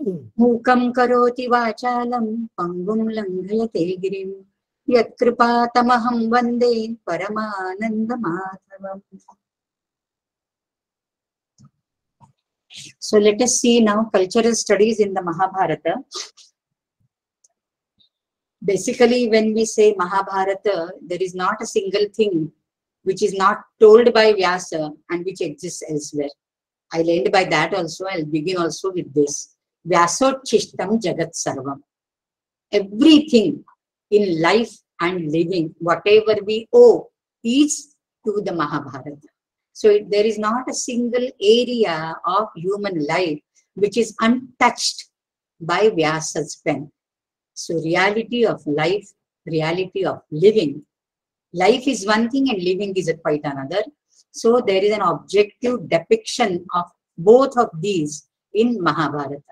मूकं करोति वाचालं पंगुं लंघयते गिरिं यत्कृपातमहं वन्दे परमानन्दमाधवम्. So let us see now cultural studies in the Mahabharata. Basically, when we say Mahabharata, there is not a single thing which is not told by Vyasa and which exists elsewhere. I'll end by that also. I'll begin also with this. Vyasotchishtam Jagat Sarvam. Everything in life and living, whatever we owe, is to the Mahabharata. So there is not a single area of human life which is untouched by Vyasa's pen. So reality of life, reality of living. Life is one thing and living is quite another. So there is an objective depiction of both of these in Mahabharata.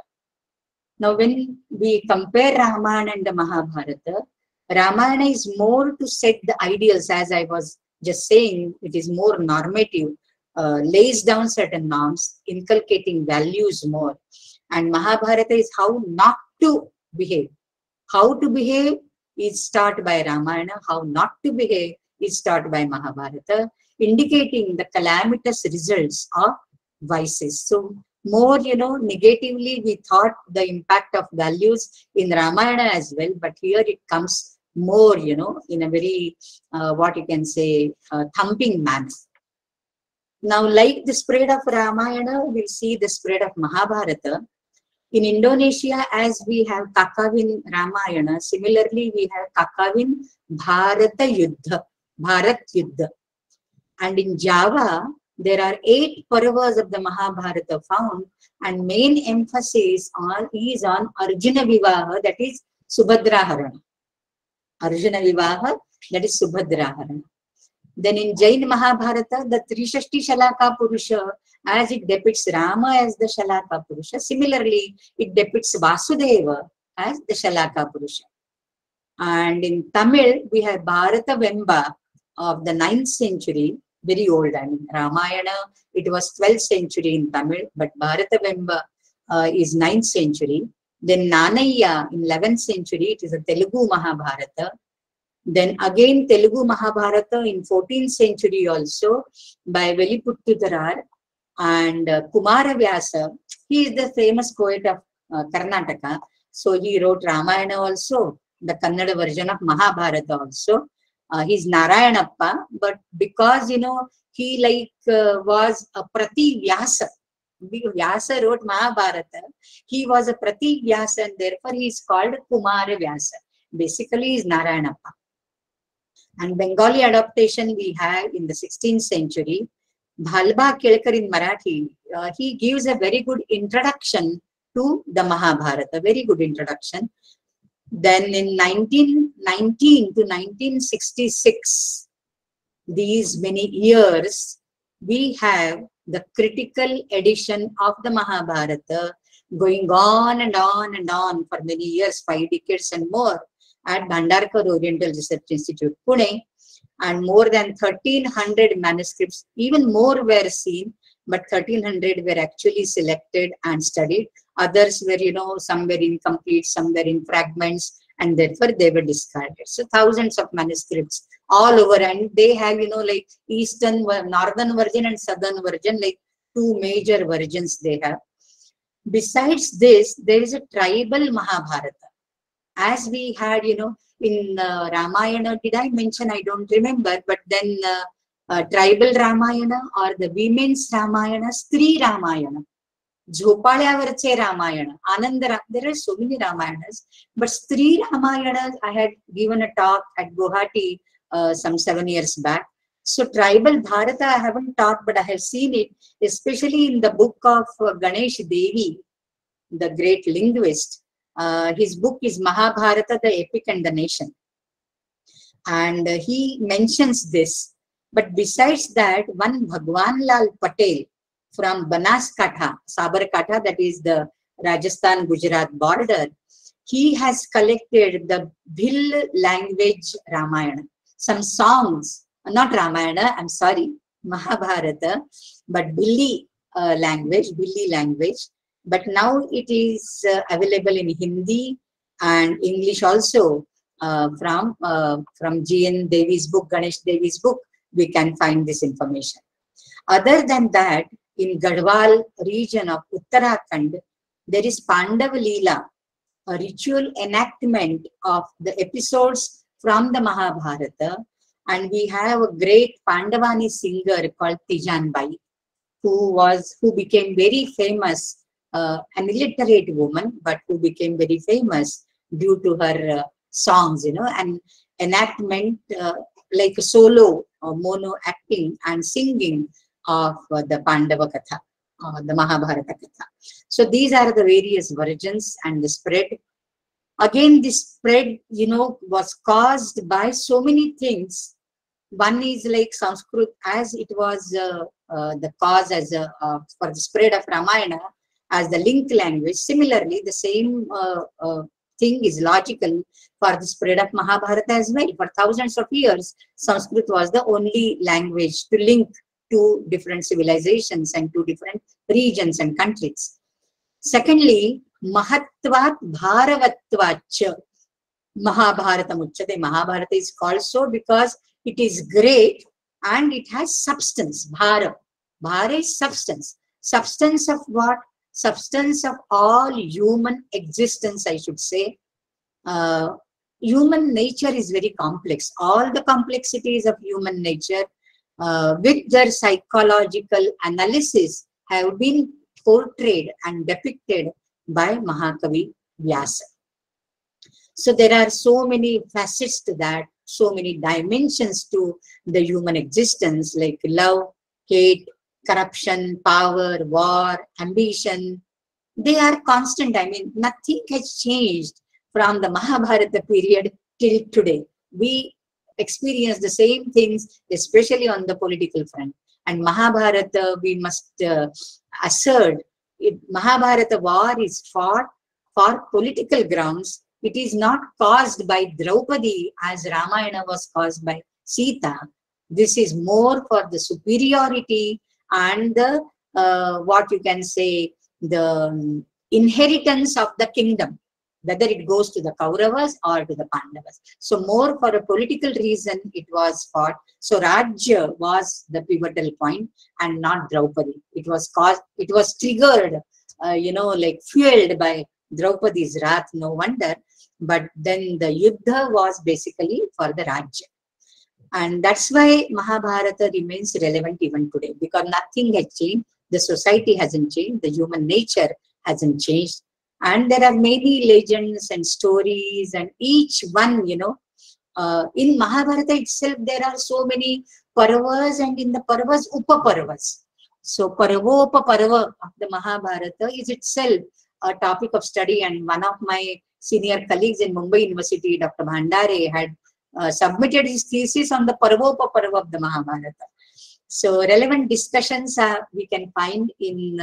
Now when we compare Ramayana and the Mahabharata, Ramayana is more to set the ideals, as I was just saying, it is more normative, lays down certain norms, inculcating values more. And Mahabharata is how not to behave. How to behave is taught by Ramayana, how not to behave is taught by Mahabharata, indicating the calamitous results of vices. So more, negatively we thought the impact of values in Ramayana as well, but here it comes more, in a very, what you can say, thumping manner. Now, like the spread of Ramayana, we see the spread of Mahabharata. In Indonesia, as we have Kakawin Ramayana, similarly we have Kakawin Bharata Yuddha, Bharat Yuddha. And in Java, there are 8 Paravas of the Mahabharata found, and main emphasis is on Arjuna Vivaha, that is Subhadra Harana. Arjuna Vivaha, that is Subhadra Harana. Then in Jain Mahabharata, the Trishashti Shalaka Purusha, as it depicts Rama as the Shalaka Purusha, similarly it depicts Vasudeva as the Shalaka Purusha. And in Tamil, we have Bharata Vemba of the 9th century, very old. I mean, Ramayana, it was 12th century in Tamil, but Bharata Vemba is 9th century. Then Nanayya in 11th century, it is a Telugu Mahabharata. Then again Telugu Mahabharata in 14th century also by Veliputtudarar. And Kumara Vyasa, he is the famous poet of Karnataka. So he wrote Ramayana also, the Kannada version of Mahabharata also. He's Narayanappa, but because, he was a Prati Vyasa. Vyasa wrote Mahabharata. He was a Prati Vyasa and therefore he is called Kumara Vyasa. Basically, he is Narayanappa. And Bengali adaptation we have in the 16th century. Bhalba Kelkar in Marathi, he gives a very good introduction to the Mahabharata, very good introduction. Then in 1919 to 1966, these many years, we have the critical edition of the Mahabharata going on and on and on for many years, 5 decades and more, at Bhandarkar Oriental Research Institute, Pune. And more than 1300 manuscripts, even more were seen, but 1300 were actually selected and studied. Others were, some were incomplete, some were in fragments, and therefore they were discarded. So thousands of manuscripts all over, and they have, like Eastern, Northern version and Southern version, like 2 major versions they have. Besides this, there is a tribal Mahabharata. As we had, in Ramayana, did I mention? I don't remember, but then tribal Ramayana or the women's Ramayana, Stri Ramayana, Jhopalyavarche Ramayana, Anandara, there are so many Ramayanas, but Stri Ramayana, I had given a talk at Guwahati some 7 years back. So tribal Bharata, I haven't taught, but I have seen it, especially in the book of Ganesh Devi, the great linguist. His book is Mahabharata, the Epic and the Nation. And he mentions this. But besides that, one Bhagwan Lal Patel from Banaskantha, Sabarkantha, that is the Rajasthan-Gujarat border, he has collected the Bhil language Ramayana. Some songs, not Ramayana, I'm sorry, Mahabharata, but Bhili language, But now it is available in Hindi and English also. From G.N. Devi's book, Ganesh Devi's book, we can find this information. Other than that, in Garhwal region of Uttarakhand, there is Pandav Leela, a ritual enactment of the episodes from the Mahabharata. And we have a great Pandavani singer called Tijanbai, who became very famous, an illiterate woman, but who became very famous due to her songs, and enactment like a solo or mono acting and singing of the Pandava Katha, the Mahabharata Katha. So these are the various versions and the spread. Again, this spread, was caused by so many things. One is like Sanskrit, as it was the cause as for the spread of Ramayana as the link language. Similarly, the same thing is logical for the spread of Mahabharata as well. For thousands of years, Sanskrit was the only language to link two different civilizations and two different regions and countries. Secondly, Mahatvat Bharavatvacha Mahabharata Muchate. Mahabharata is called so because it is great and it has substance. Bhara. Bhara is substance. Substance of what? Substance of all human existence, I should say. Human nature is very complex. All the complexities of human nature with their psychological analysis have been portrayed and depicted by Mahakavi Vyasa. So there are so many facets to that, so many dimensions to the human existence, like love, hate, corruption, power, war, ambition. They are constant. I mean, nothing has changed from the Mahabharata period till today. We experience the same things, especially on the political front. And Mahabharata, we must assert, Mahabharata war is fought for political grounds. It is not caused by Draupadi as Ramayana was caused by Sita. This is more for the superiority and the, what you can say, the inheritance of the kingdom, whether it goes to the Kauravas or to the Pandavas. So more for a political reason it was fought. So Rajya was the pivotal point and not Draupadi. It was triggered, like fueled by Draupadi's wrath, no wonder. But then the Yuddha was basically for the Rajya. And that's why Mahabharata remains relevant even today, because nothing has changed. The society hasn't changed. The human nature hasn't changed. And there are many legends and stories, and each one, in Mahabharata itself, there are so many Paravas, and in the Paravas, Upaparavas. So Paravopa Parava of the Mahabharata is itself a topic of study, and one of my senior colleagues in Mumbai University, Dr. Bhandare, had submitted his thesis on the Paravopa Parava of the Mahabharata. So relevant discussions we can find in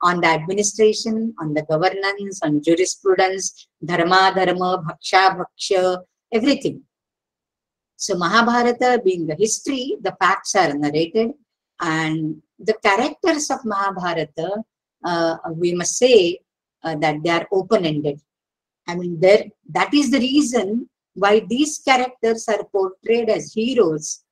on the administration, on the governance, on jurisprudence, dharma, bhaksha, bhaksha, everything. So Mahabharata being the history, the facts are narrated, and the characters of Mahabharata, we must say that they are open-ended. I mean, that is the reason why these characters are portrayed as heroes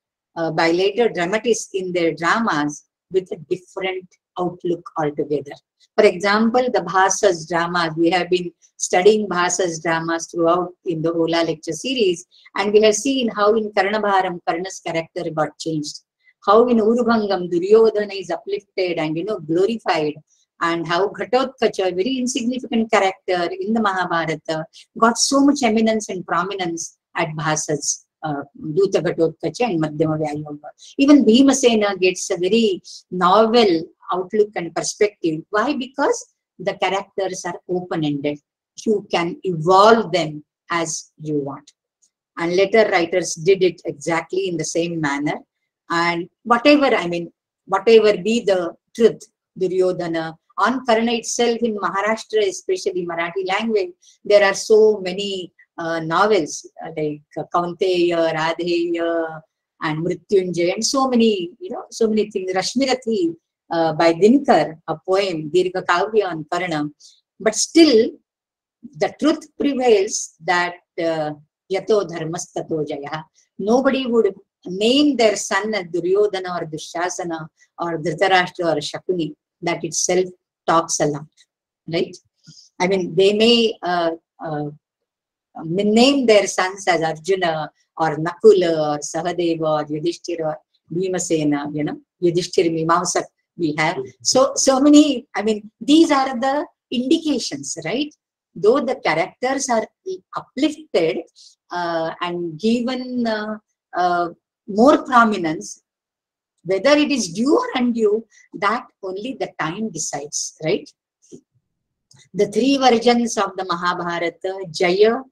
by later dramatists in their dramas with a different outlook altogether. For example, the Bhasas dramas, we have been studying Bhasas dramas throughout in the Ola lecture series, and we have seen how in Karnabharam, Karna's character got changed, how in Urubhangam, Duryodhana is uplifted and glorified, and how Ghatotkacha, a very insignificant character in the Mahabharata, got so much eminence and prominence at Bhasas, Duta Ghatotkacha and Madhyama Vyayoga. Even Bhimasena gets a very novel outlook and perspective. Why? Because the characters are open-ended. You can evolve them as you want. And later writers did it exactly in the same manner. And whatever be the truth, Duryodhana, on Karna itself in Maharashtra, especially Marathi language, there are so many novels like Kaunteya, Radheya, and Mrityunjay, and so many, so many things. Rashmirathi, by Dinkar, a poem, Dirgha Kavya on Karna. But still, the truth prevails that Yato Dharmastato Jaya. Nobody would name their son as Duryodhana or Dushasana or Dhritarashtra or Shakuni. That itself talks a lot, right? I mean, they may name their sons as Arjuna or Nakula or Sahadeva or Yudhishthira or Bhimasena, Yudhishthira Mimamsak we have. So many, I mean, these are the indications, right? Though the characters are uplifted and given more prominence, whether it is due or undue, that only the time decides, right? The three versions of the Mahabharata, Jaya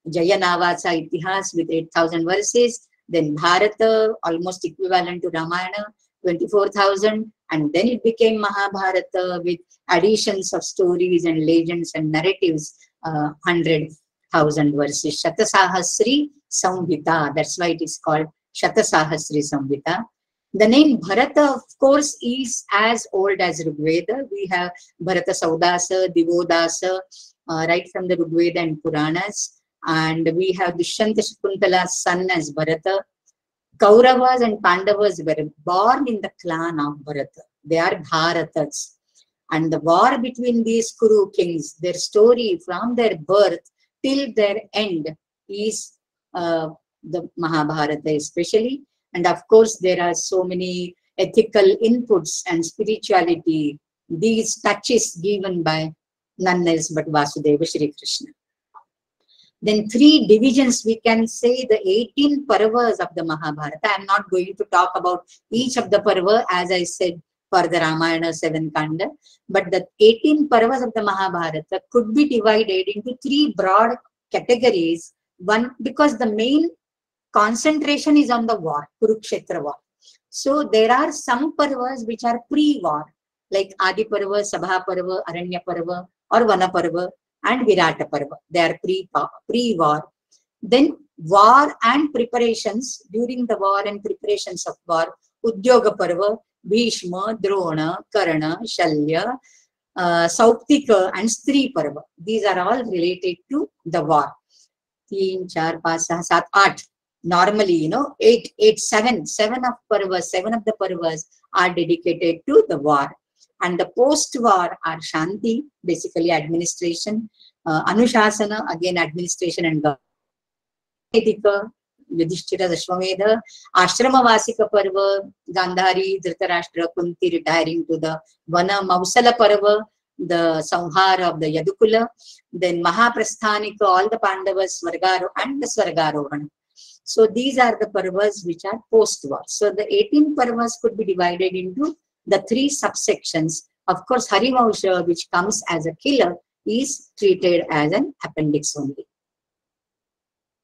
Navasa Itihas with 8,000 verses, then Bharata, almost equivalent to Ramayana, 24,000, and then it became Mahabharata with additions of stories and legends and narratives, 100,000 verses. Shatasahasri Samhita, that's why it is called Shatasahasri Samhita. The name Bharata, of course, is as old as Rigveda. We have Bharata Saudasa, Divodasa, right from the Rigveda and Puranas. And we have Dushyanta Shakuntala's son as Bharata. Kauravas and Pandavas were born in the clan of Bharata. They are Bharatas. And the war between these Kuru kings, their story from their birth till their end is the Mahabharata especially. And of course, there are so many ethical inputs and spirituality, these touches given by none else but Vasudeva Shri Krishna. Then three divisions, we can say the 18 parvas of the Mahabharata. I am not going to talk about each of the parva, as I said, for the Ramayana 7 Kanda. But the 18 parvas of the Mahabharata could be divided into three broad categories. One, because the main concentration is on the war, Kurukshetra war. So there are some parvas which are pre-war, like Adi Parva, Sabha Parva, Aranya Parva, or Vana Parva, and Virata Parva. They are pre-war. Then war and preparations, during the war and preparations of war, Udyoga Parva, Bhishma, Drona, Karna, Shalya, Sauptika, and Stri Parva. These are all related to the war. 3, 4, 5, 6, 7, 8. Normally, 8, 7 of parvas, 7 of the parvas are dedicated to the war. And the post-war are Shanti, basically administration, Anushasana, again administration and Vedika, Yudhishthira, Ashwamedha, Ashrama Vasika Parva, Gandhari, Dhritarashtra, Kunti retiring to the Vana, Mausala Parva, the Samhara of the Yadukula, then Mahaprasthanika, all the Pandavas, Swargaro and the Swargarohana. So these are the parvas which are post-war. So the 18 parvas could be divided into the three subsections. Of course, Harivansha, which comes as a killer, is treated as an appendix only.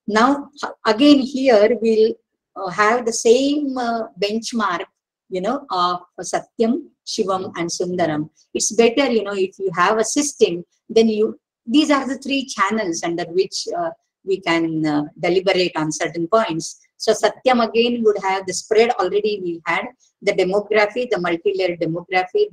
Now, again here we'll have the same benchmark, of Satyam, Shivam and Sundaram. It's better, if you have a system, then these are the three channels under which we can deliberate on certain points. So Satyam again would have the spread already we had, the demography, the multi-layered demography,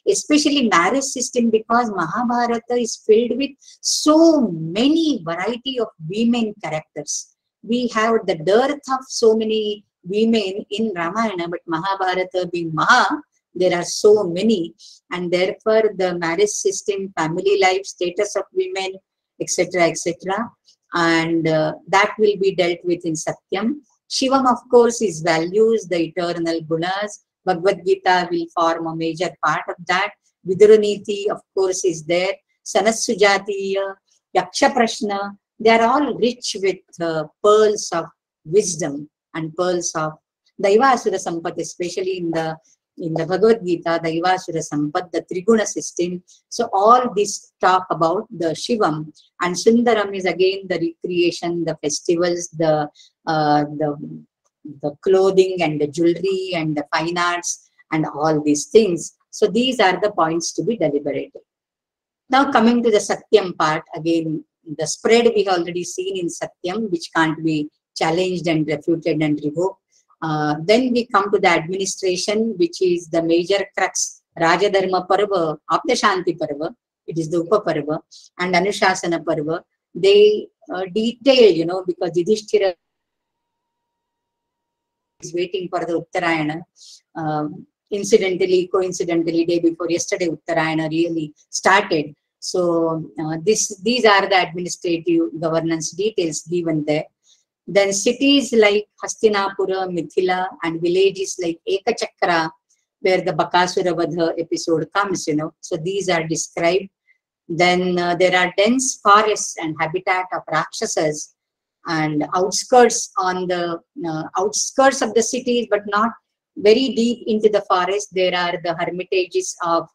especially marriage system, because Mahabharata is filled with so many variety of women characters. We have the dearth of so many women in Ramayana, but Mahabharata being Maha, there are so many, and therefore the marriage system, family life, status of women, etc., etc., and that will be dealt with in Satyam. Shivam, of course, is values, the eternal gunas. Bhagavad Gita will form a major part of that. Viduraniti, of course, is there. Sanassujatiya, Yaksha Prashna, they are all rich with pearls of wisdom and pearls of Daivasura Sampat, especially in the Bhagavad Gita, Daivasura Sampat, the Triguna system. So all this talk about the Shivam, and Sundaram is again the recreation, the festivals, the clothing and the jewelry and the fine arts and all these things. So these are the points to be deliberated. Now coming to the Satyam part, again the spread we have already seen in Satyam, which can't be challenged and refuted and revoked. Then we come to the administration, which is the major crux Rajadharma Parva of the Shanti Parva, it is the Upa Parva, and Anushasana Parva. They detail, because Yudhishthira is waiting for the Uttarayana. Coincidentally, day before yesterday, Uttarayana really started. So these are the administrative governance details given there. Then cities like Hastinapura, Mithila, and villages like Ekachakra, where the Bakasura Vadha episode comes, So these are described. Then there are dense forests and habitat of Rakshasas, and outskirts on the outskirts of the cities, but not very deep into the forest. There are the hermitages of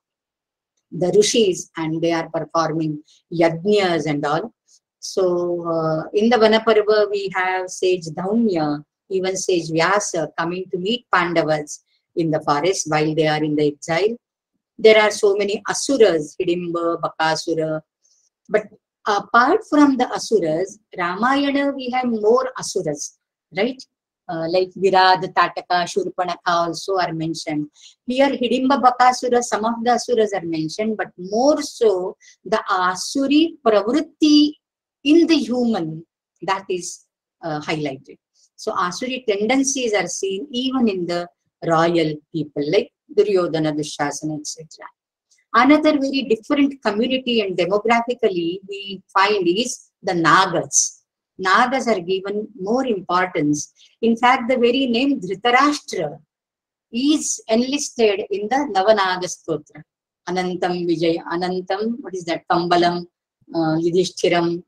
the rishis, and they are performing yajnas and all. So in the Vanaparva, we have sage Dhaumya, even sage Vyasa coming to meet Pandavas in the forest while they are in the exile. There are so many asuras, Hidimba, Bakasura. But apart from the asuras, Ramayana, we have more asuras, right? Like Virad, Tataka, Shurpanakha also are mentioned. Here, Hidimba, Bakasura, some of the asuras are mentioned, but more so the asuri pravrutti in the human, that is highlighted. So asuri tendencies are seen even in the royal people like Duryodhana, Dushasana, etc. Another very different community and demographically we find is the Nagas. Nagas are given more importance. In fact, the very name Dhritarashtra is enlisted in the Navanaga Stotra. Anantam Vijay, Anantam, what is that? Kambalam, Yudhishtiram,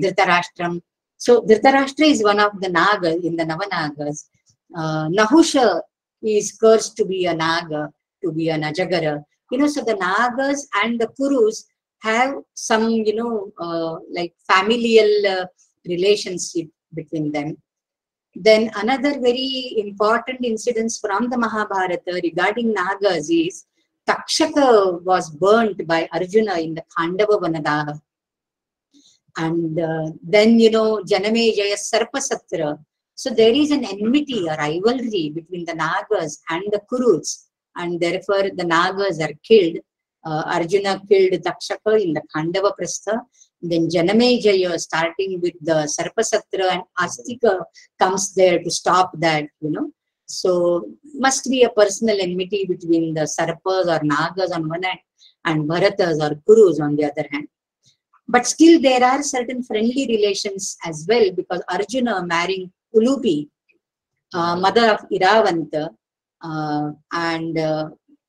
Dhritarashtram. So Dhritarashtra is one of the Nagas in the Navanagas. Nahusha is cursed to be a Naga, to be an Ajagara. So the Nagas and the Kurus have some, like familial relationship between them. Then another very important incident from the Mahabharata regarding Nagas is Takshaka was burnt by Arjuna in the Khandava Vanadaha. And then, Janamejaya Sarpasatra. So there is an enmity, a rivalry between the Nagas and the Kurus. And therefore the Nagas are killed. Arjuna killed Takshaka in the Khandava Prastha. Then Janamejaya, starting with the Sarpasatra, and Astika comes there to stop that, So must be a personal enmity between the Sarpas or Nagas on one hand and Bharatas or Kurus on the other hand. But still there are certain friendly relations as well, because Arjuna marrying Ulupi, mother of Iravanta, and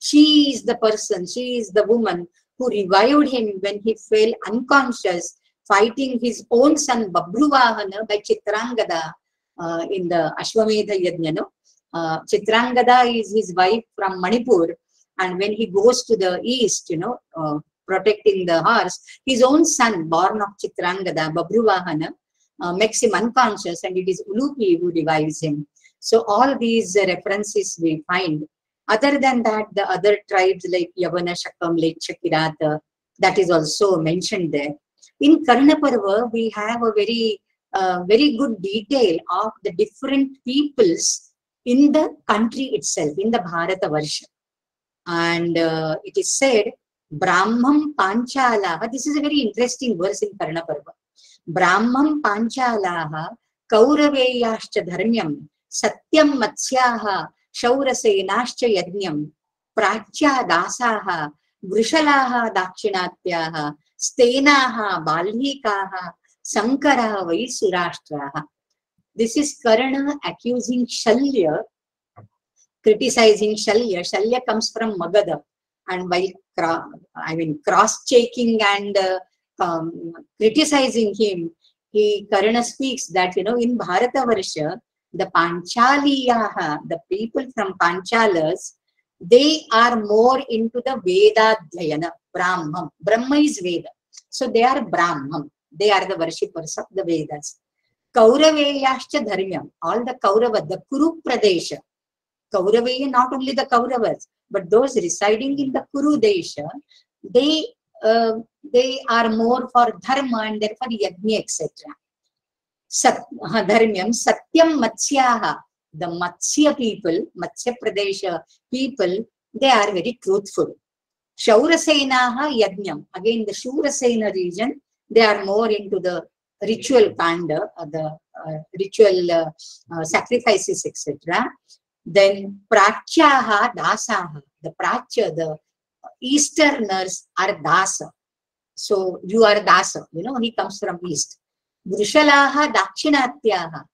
she is the person, she is the woman who revived him when he fell unconscious fighting his own son Babruvahana by Chitrangada in the Ashwamedha Yajna. Chitrangada is his wife from Manipur, and when he goes to the east, protecting the horse, his own son, born of Chitrangada, Babruvahana, makes him unconscious, and it is Ulupi who revives him. So all these references we find. Other than that, the other tribes like Yavana, Shakam, Lecha, Kirata, that is also mentioned there. In Karna Parva, we have a very good detail of the different peoples in the country itself, in the Bharata Varsha. And it is said, Brahmam Panchalaha, this is a very interesting verse in Karna Parva. Brahmam Panchalaha Kauraveyashcha Dharmyam Satyam Matsyaha Shaurasenascha Yajnam Prachya Dasaha Vrishalaha Dakshinatyaha Stenaha Balhikaha Sankaraha Vaisurashtraha. This is Karna accusing Shalya, criticizing Shalya. Shalya comes from Magadha, and by cross-checking and criticizing him, Karna speaks that in Bharata Varsha, the Panchaliyaha, the people from Panchalas, they are more into the Veda Dhyayana, Brahman. Brahma is Veda. So they are Brahman. They are the worshippers of the Vedas. Kauraveyashcha Dharmyam, all the Kaurava, the Kuru Pradesha. Kauraveya, not only the Kauravas, but those residing in the Kuru Desha, they are more for Dharma and therefore Yajna, etc. Dharmyam, Satyam Matsyaha, the Matsya people, Matsya Pradesha people, they are very truthful. Shaurasenaha Yajnam. Again, the Shurasena region, they are more into the ritual kanda, the ritual sacrifices, etc. Then Prachyaha Dasaha. The Prachya, the Easterners are Dasa. So you are Dasa, you know, he comes from East. Vrishalaha Dakshinatyaha.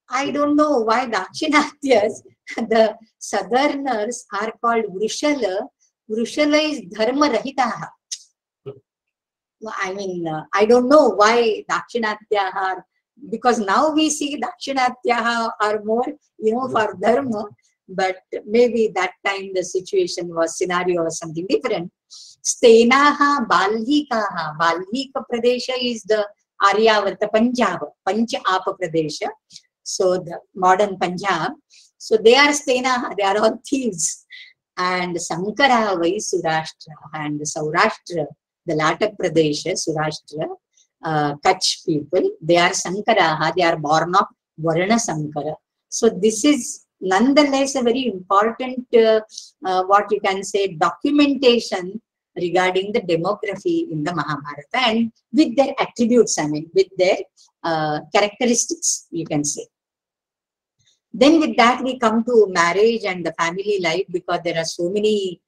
I don't know why Dakshinatyas, the Southerners, are called Vrishala. Vrishala is Dharma Rahitaha. I mean, I don't know why Dakshinatyaha are, because now we see Dakshinatyaha are more, you know, for Dharma, but maybe that time the situation was, scenario was something different. Stenaha Balhikaha. Balhika Pradesha is the Aryavarta Punjab, Panch Apa Pradesha. So the modern Punjab. So they are Stenaha, they are all thieves. And Sankara Surashtra and Saurashtra, the latter Pradesha, Surashtra, Kutch people, they are Sankaraha, they are born of Varna Sankara. So this is nonetheless a very important, what you can say, documentation regarding the demography in the Mahabharata and with their attributes, I mean, with their characteristics, you can say. Then with that we come to marriage and the family life, because there are so many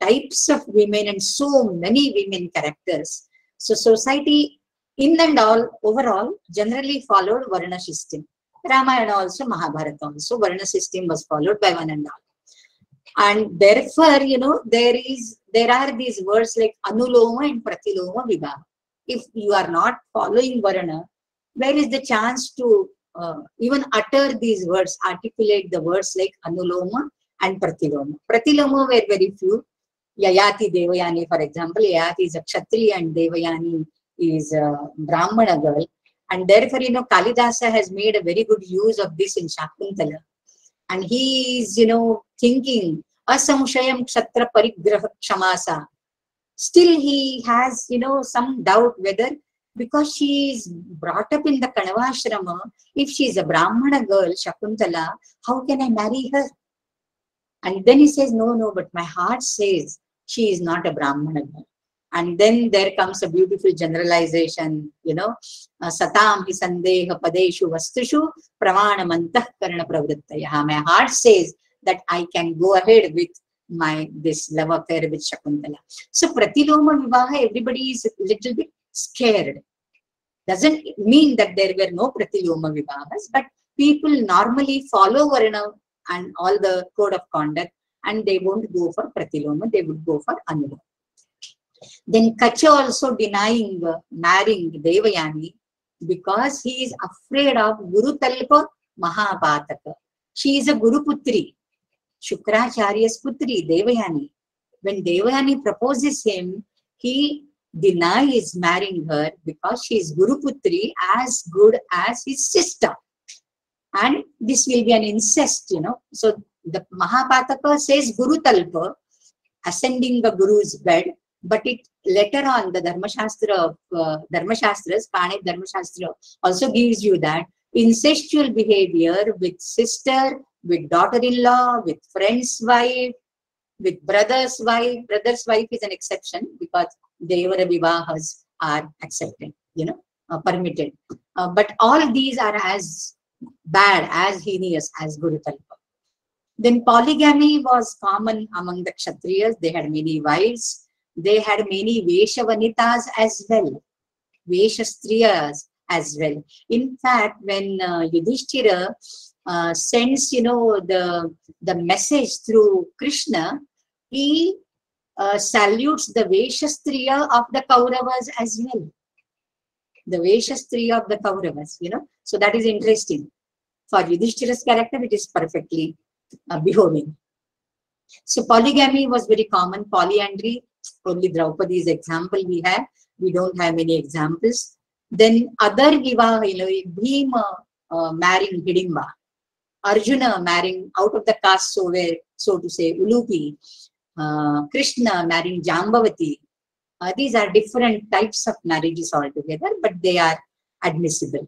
types of women and so many women characters. So society in and all, overall, generally followed Varna system. Ramayana also, Mahabharata also, Varna system was followed by one and all. And therefore, you know, there are these words like Anuloma and Pratiloma Vivaha. If you are not following Varna, where is the chance to even utter these words, articulate the words like Anuloma and Pratiloma? Pratiloma were very few. Yayati Devayani, for example, Yayati is a Kshatriya and Devayani is a Brahmana girl. And therefore, you know, Kalidasa has made a very good use of this in Shakuntala. And he is, you know, thinking, Asamshayam Ksatra Parigraha Kshamasa. Still he has, you know, some doubt whether, because she is brought up in the Kanavashrama, if she is a Brahmana girl, Shakuntala, how can I marry her? And then he says, no, but my heart says she is not a Brahmana girl. And then there comes a beautiful generalization, you know, Satam hi sandeha padeshu vastushu pramana mantah karana pravrittayaha. My heart says that I can go ahead with this love affair with Shakuntala. So Pratiloma Vivaha, everybody is a little bit scared. Doesn't mean that there were no Pratiloma Vivahas, but people normally follow Varna and all the code of conduct, and they won't go for Pratiloma, they would go for Anuloma. Then Kacha also denying marrying Devayani because he is afraid of Guru Talpa Mahapataka. She is a Guru Putri, Shukracharya's Putri, Devayani. When Devayani proposes him, he denies marrying her because she is Guru Putri, as good as his sister. And this will be an incest, you know. So the Mahapataka says Guru Talpa, ascending the Guru's bed, but it later on the Dharmashastra, Dharmashastras, Panit Dharmashastra also gives you that incestual behavior with sister, with daughter-in-law, with friend's wife, with brother's wife. Brother's wife is an exception because Devara Vivahas are accepted, you know, permitted. But all these are as bad, as heinous as Guru Talpa. Then polygamy was common among the Kshatriyas. They had many wives. They had many Veshavanitas as well, Veshastriyas as well. In fact, when Yudhishthira sends, you know, the message through Krishna, he salutes the Veshastriya of the Kauravas as well. The Veshastriya of the Kauravas, you know. So that is interesting. For Yudhishthira's character, it is perfectly behaving. So polygamy was very common. Polyandry, only Draupadi's example we have. We don't have many examples. Then other Vivaha, you know, Bhima marrying Hidimba, Arjuna marrying out of the caste, so to say, Ulupi, Krishna marrying Jambavati. These are different types of marriages altogether, but they are admissible.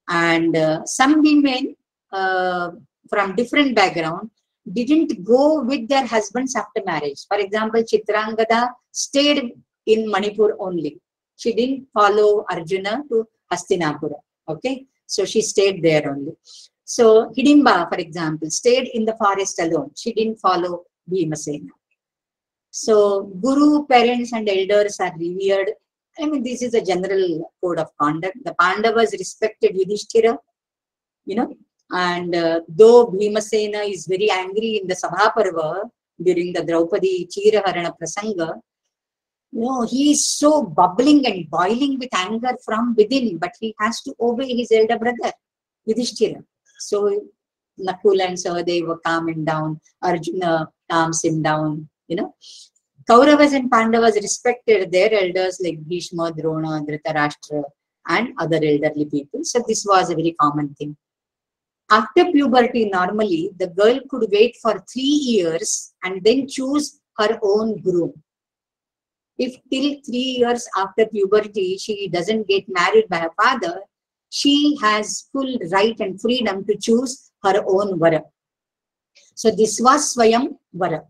And some women from different background, didn't go with their husbands after marriage. For example, Chitrangada stayed in Manipur only. She didn't follow Arjuna to Hastinapura. Okay, so she stayed there only. So Hidimba, for example, stayed in the forest alone. She didn't follow Bhimasena. So Guru, parents and elders are revered. I mean, this is a general code of conduct. The Pandavas respected Yudhishthira, you know, and though Bhimasena is very angry in the Sabha Parva during the Draupadi Chiraharana Prasanga, you know, he is so bubbling and boiling with anger from within, but he has to obey his elder brother, Yudhishthira. So Nakula and Sahadeva calm him down, Arjuna calms him down, you know. Kauravas and Pandavas respected their elders like Bhishma, Drona, Dhritarashtra and other elderly people. So this was a very common thing. After puberty, normally the girl could wait for 3 years and then choose her own groom. If till 3 years after puberty she doesn't get married by her father, she has full right and freedom to choose her own vara. So this was Swayam Vara.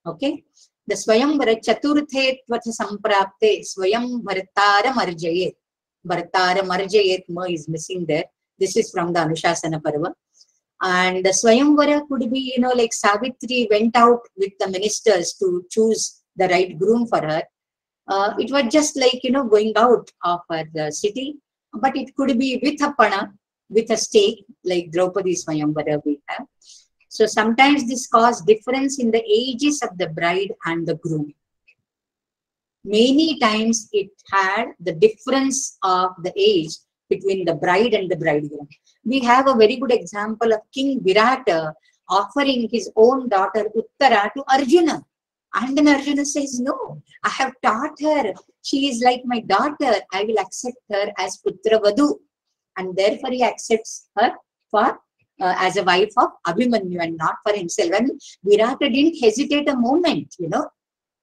Okay. The Swayam Vara Chaturthe Tvatha Samprapte Swayam Bhartara Marjayet. Bhartara Marjayet Ma is missing there. This is from the Anushasana Parva. And the Swayam Vara could be, you know, like Savitri went out with the ministers to choose the right groom for her. It was just like, you know, going out of the city, but it could be with a pana, with a stake, like Draupadi Swayamvara we have. So sometimes this caused difference in the ages of the bride and the groom. Many times it had the difference of the age between the bride and the bridegroom. We have a very good example of King Virata offering his own daughter Uttara to Arjuna. And then Arjuna says, no, I have taught her. She is like my daughter. I will accept her as Putra Vadu. And therefore he accepts her for as a wife of Abhimanyu and not for himself. And Virata didn't hesitate a moment, you know,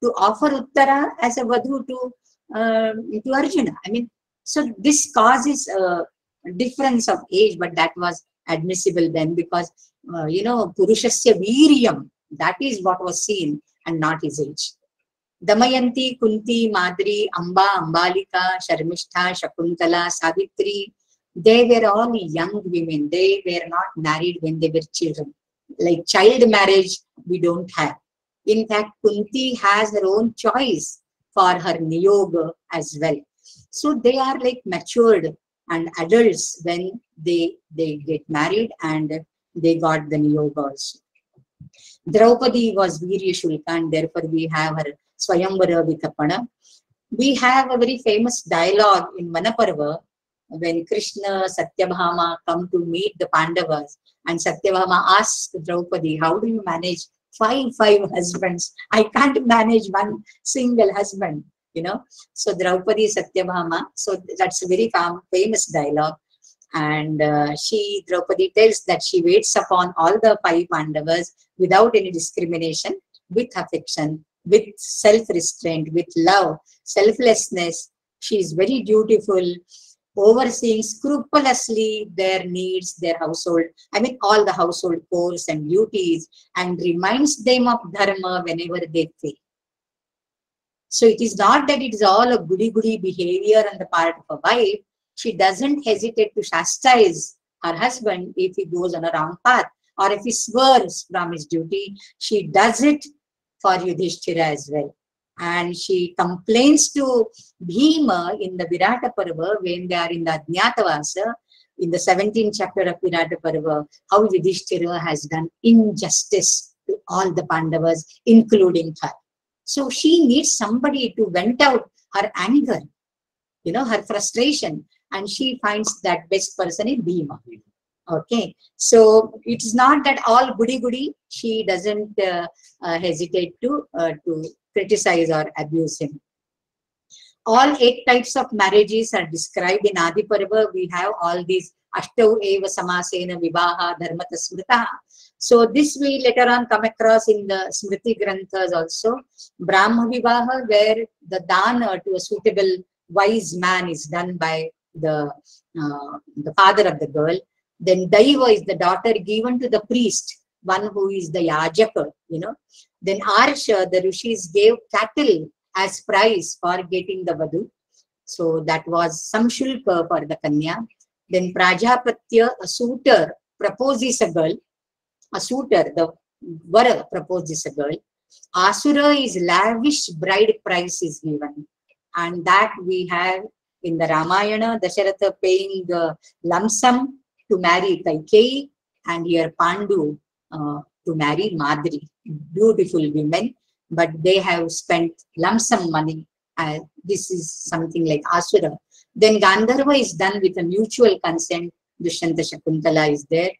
to offer Uttara as a Vadu to Arjuna. I mean, so this causes a difference of age, but that was admissible then because, you know, Purushasya Viryam, that is what was seen and not his age. Damayanti, Kunti, Madri, Amba, Ambalika, Sharmishtha, Shakuntala, Savitri, they were all young women. They were not married when they were children. Like child marriage, we don't have. In fact, Kunti has her own choice for her niyoga as well. So they are like matured and adults when they get married and they got the niyoga also. Draupadi was Virya Shulka and therefore we have her Swayamvara Vikapana. We have a very famous dialogue in Manaparva when Krishna, Satyabhama come to meet the Pandavas and Satyabhama asks Draupadi, how do you manage five husbands? I can't manage one single husband, you know. So Draupadi Satyabhama, so that's a very famous dialogue. And Draupadi tells that she waits upon all the 5 Pandavas without any discrimination, with affection, with self-restraint, with love, selflessness. She is very dutiful, overseeing scrupulously their needs, their household, I mean all the household chores and duties, and reminds them of dharma whenever they fail. So it is not that it is all a goody-goody behavior on the part of a wife. She doesn't hesitate to chastise her husband if he goes on a wrong path or if he swerves from his duty. She does it for Yudhishthira as well. And she complains to Bhima in the Virata Parva when they are in the Ajñatavasa, in the 17th chapter of Virata Parva, how Yudhishthira has done injustice to all the Pandavas, including her. So she needs somebody to vent out her anger, you know, her frustration. And she finds that best person in Bhima. Okay, so it is not that all goody-goody. She doesn't hesitate to criticize or abuse him. All 8 types of marriages are described in Adi Parva. We have all these Ashtav Eva Samasena Vivaha Dharmata Smrita. So this we later on come across in the Smriti Granthas also. Brahma Vivaha, where the dana to a suitable wise man is done by the father of the girl. Then Daiva is the daughter given to the priest one who is the Yajaka, you know. Then Arsha, the rishis gave cattle as prize for getting the Vadu. So that was Samshulka for the Kanya. Then Prajapatya, a suitor, proposes a girl. A suitor, the Vara, proposes a girl. Asura is lavish bride price is given. And that we have in the Ramayana, Dasharatha paying the lump sum to marry Kaikeyi, and here Pandu to marry Madri. Beautiful women, but they have spent lump sum money. This is something like Asura. Then Gandharva is done with a mutual consent. Dushyanta Shakuntala is there.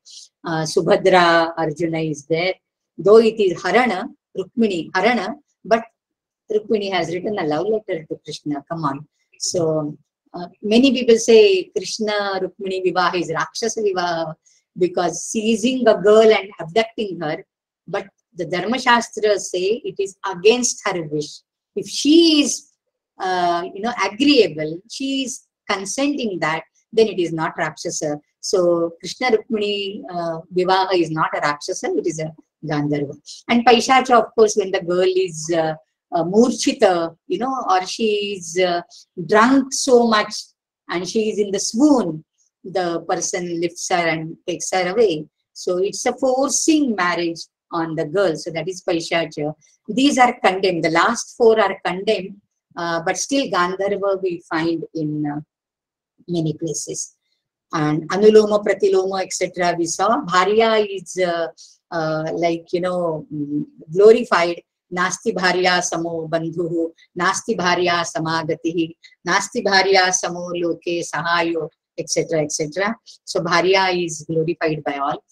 Subhadra Arjuna is there. Though it is Harana, Rukmini, Harana, but Rukmini has written a love letter to Krishna. Come on. So many people say Krishna Rukmini Vivaha is Rakshasa Vivaha because seizing a girl and abducting her. But the Dharma Shastras say it is against her wish. If she is, agreeable, she is consenting that, then it is not Rakshasa. So Krishna Rukmini Vivaha is not a Rakshasa, it is a Gandharva. And Paishacha, of course, when the girl is Murchita, or she is drunk so much and she is in the swoon, the person lifts her and takes her away. So it's a forcing marriage on the girl. So that is Paishacha. These are condemned. The last four are condemned, but still Gandharva we find in many places. And Anuloma, Pratiloma, etc. we saw. Bharya is glorified. Nasti Bharya Samo Bandhuhu, Nasti Bharya Samagatihi, Nasti Bharya Samo Loke Sahayo, etc. etc. So Bharya is glorified by all.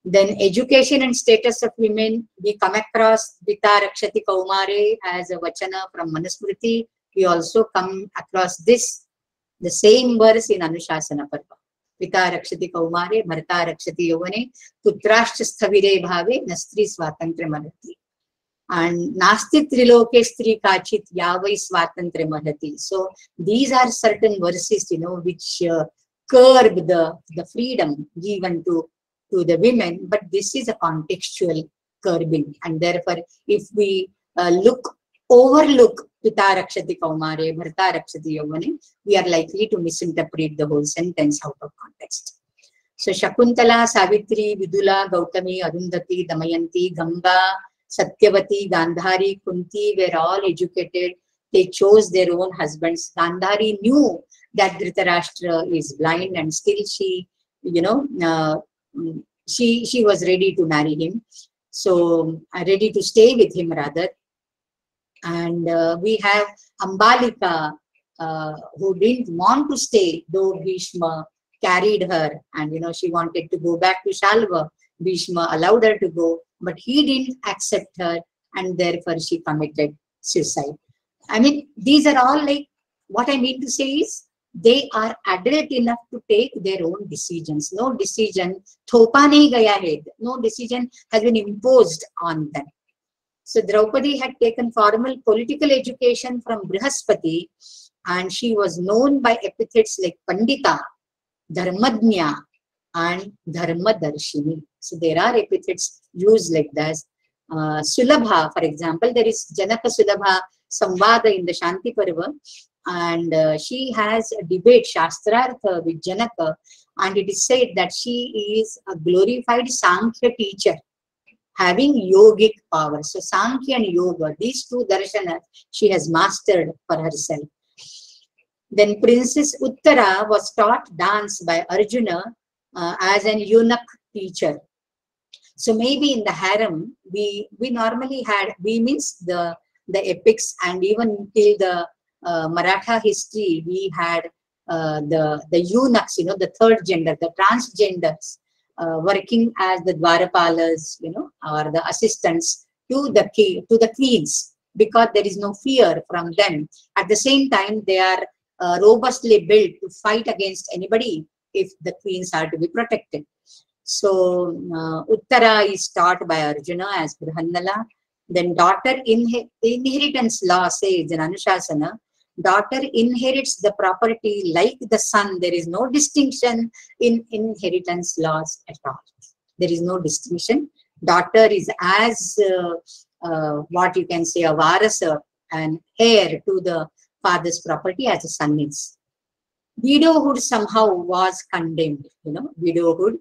Then education and status of women, we come across Vita Rakshati Kaumare as a Vachana from Manusmriti. We also come across this, the same verse in Anushasana Parva. Vita Rakshati Kaumare, Bharata Rakshati Yovane, Putrashcha Sthavire Bhave, Nastri Swatantra Marati. And Nasti Triloke Stri Kachit Yavai Swatantra Marati. So these are certain verses, which curb the freedom given to the women, but this is a contextual curbing, and therefore if we overlook Pita Rakshati Kaumare, Bharata Rakshati Yovane, we are likely to misinterpret the whole sentence out of context. So Shakuntala, Savitri, Vidula, Gautami, Arundhati, Damayanti, Ganga, Satyavati, Gandhari, Kunti were all educated. They chose their own husbands. Gandhari knew that Dhritarashtra is blind, and still she, she was ready to marry him. So ready to stay with him rather. And we have Ambalika, who didn't want to stay, though Bhishma carried her, and she wanted to go back to Shalva. Bhishma allowed her to go, but he didn't accept her, and therefore she committed suicide. I mean, these are all like, what I mean to say is, they are adult enough to take their own decisions. No decision, thopa nahi gaya hai. No decision has been imposed on them. So Draupadi had taken formal political education from Brihaspati, and she was known by epithets like Pandita, Dharmadnya, and Dharmadarshini. So there are epithets used like this. Sulabha, for example, there is Janaka Sulabha Samvada in the Shanti Parva, and she has a debate, Shastrartha, with Janaka, and it is said that she is a glorified Sankhya teacher, having yogic power. So Sankhya and Yoga, these two darshanas, she has mastered for herself. Then Princess Uttara was taught dance by Arjuna as an eunuch teacher. So maybe in the harem, we normally had, we means the epics, and even till the Maratha history, we had the eunuchs, the third gender, the transgenders, working as the Dwarapalas, or the assistants to the queens, because there is no fear from them. At the same time, they are robustly built to fight against anybody if the queens are to be protected. So Uttara is taught by Arjuna as Brahannala. Then daughter inheritance law says in Anushasana, daughter inherits the property like the son. There is no distinction in inheritance laws at all. There is no distinction. Daughter is as what you can say, a varasa and heir to the father's property as a son is. Widowhood somehow was condemned, widowhood,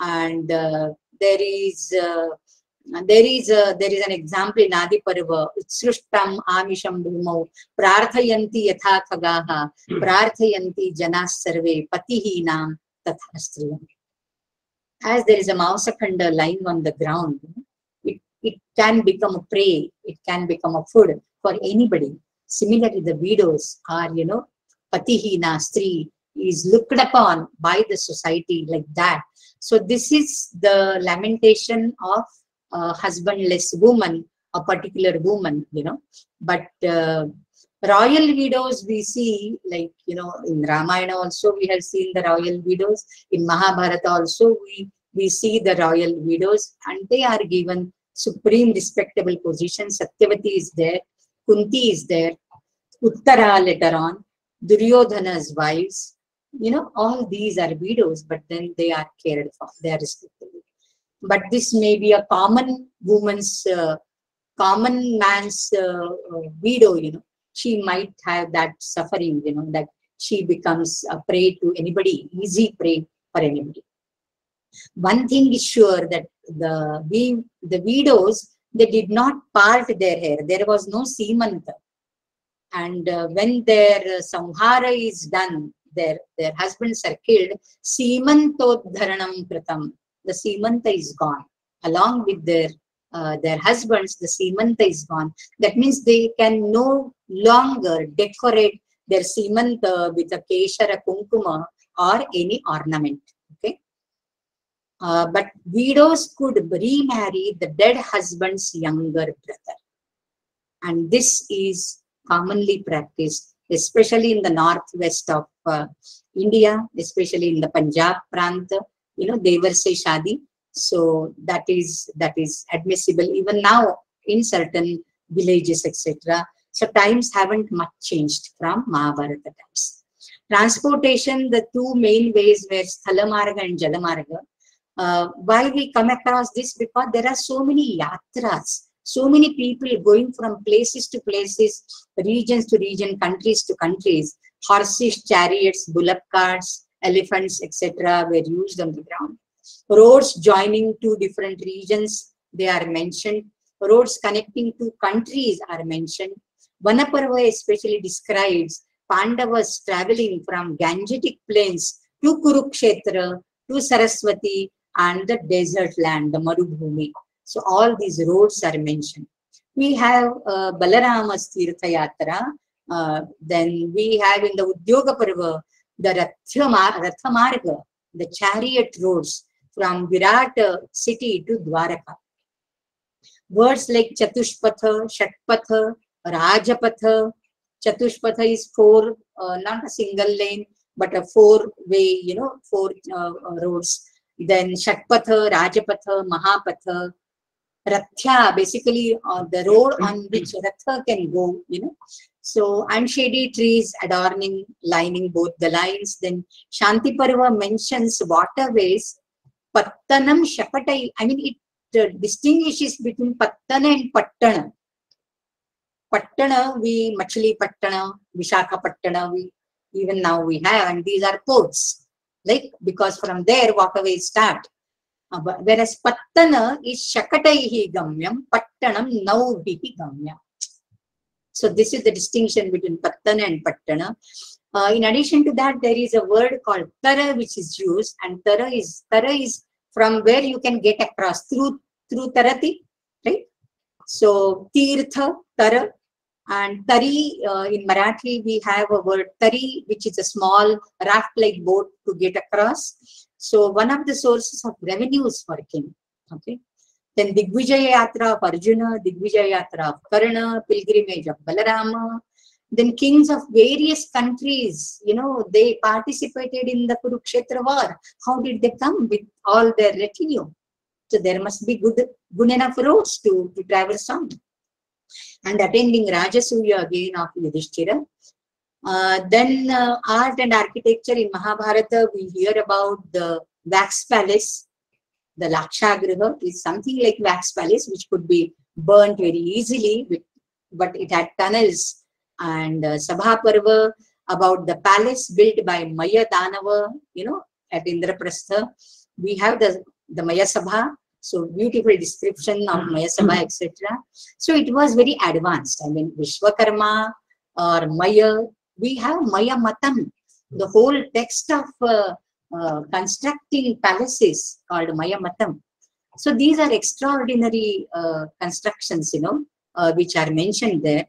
and there is an example in Adi Parva. Srushtam amisham bhumau prarthayanti yatha khagaha prarthayanti janas sarve patihinam tatha striyam. As there is a mausakhanda lying on the ground, it can become a prey, it can become a food for anybody. Similarly, the widows are, patihina, stri, is looked upon by the society like that. So this is the lamentation of a husbandless woman, a particular woman, But royal widows we see, like, in Ramayana also we have seen the royal widows. In Mahabharata also we see the royal widows, and they are given supreme respectable position. Satyavati is there, Kunti is there, Uttara later on, Duryodhana's wives, all these are widows, but then they are cared for, they are respected. But this may be a common woman's, common man's widow, she might have that suffering, that she becomes a prey to anybody, easy prey for anybody. One thing is sure, that the widows, they did not part their hair. There was no simanta. And when their samhara is done, their husbands are killed, simantodharanam pratam. The simanta is gone. Along with their husbands, the simanta is gone. That means they can no longer decorate their simanta with a keshara kunkuma or any ornament. Okay. But widows could remarry the dead husband's younger brother. And this is commonly practiced, especially in the northwest of India, especially in the Punjab Pranta, Devar se shadi. So that is admissible even now in certain villages, etc. So times haven't much changed from Mahabharata times. Transportation, the two main ways were Sthalamarga and Jalamarga. Why we come across this? Because there are so many yatras, so many people going from places to places, regions to region, countries to countries. Horses, chariots, bullock carts, elephants, etc. were used on the ground. Roads joining two different regions, they are mentioned. Roads connecting two countries are mentioned. Vanaparva especially describes Pandavas traveling from Gangetic plains to Kurukshetra, to Saraswati, and the desert land, the Marubhumi. So all these roads are mentioned. We have Balarama's Tirtha Yatra. Then we have in the Udyoga Parva, the Rathamarga, the chariot roads from Virat city to Dwaraka. Words like Chatushpatha, Shatpatha, Rajapatha. Chatushpatha is four, not a single lane, but a four-way, four roads. Then Shatpatha, Rajapatha, Mahapatha. Rathya, basically the road on which Ratha can go, So, and shady trees adorning, lining both the lines. Then Shanti Parva mentions waterways, Pattanam, Shapatai. I mean, it distinguishes between Pattana and Pattana. Pattana, Machili Pattana, Vishaka Pattana, even now we have, and these are ports. Because from there waterways start. Whereas Pattana is Shakataihi Gamyam, Pattanam Nauhihi Gamyam. So this is the distinction between Pattana and Pattana. In addition to that, there is a word called Tara which is used, and Tara is from where you can get across through Tarati, right? So Tirtha, Tara, and Tari, in Marathi we have a word Tari, which is a small raft-like boat to get across. So one of the sources of revenues for king. Okay. Then Digvijaya Yatra of Arjuna, Digvijaya Yatra of Karna, pilgrimage of Balarama. Then kings of various countries, they participated in the Kurukshetra war. How did they come with all their retinue? So there must be good enough roads to traverse on. And attending Rajasuya again of Yudhishthira. Then art and architecture in Mahabharata, we hear about the wax palace. The Lakshagriha is something like wax palace, which could be burnt very easily, but it had tunnels. And Sabha Parva about the palace built by Maya Danava, at Indraprastha. We have the Maya Sabha. So beautiful description of Maya Sabha, etc. So it was very advanced. I mean, Vishwakarma or Maya, we have Maya Matam. The whole text of constructing palaces called Maya Matam. So these are extraordinary constructions, which are mentioned there.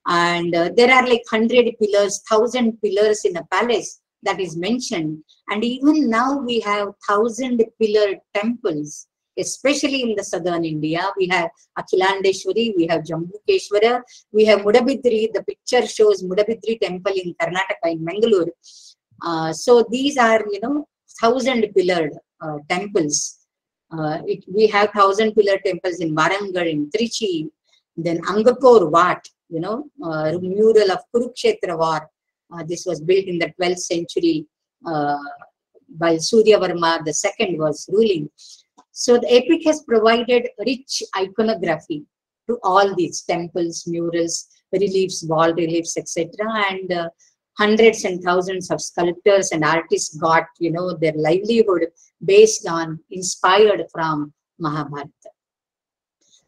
And there are like 100 pillars, 1,000 pillars in a palace that is mentioned. And even now we have 1,000-pillar temples, especially in the southern India. We have Akhilandeshwari, we have Jambukeshwara, we have Mudabidri. The picture shows Mudabidri temple in Karnataka, in Mangalore. So these are, 1,000-pillared temples. We have 1,000-pillar temples in Warangal, in Trichy, then Angkor Wat, mural of Kurukshetra war. This was built in the 12th century while Suryavarma II was ruling. So the epic has provided rich iconography to all these temples, murals, reliefs, wall reliefs, etc. And hundreds and thousands of sculptors and artists got, their livelihood based on, inspired from Mahabharata.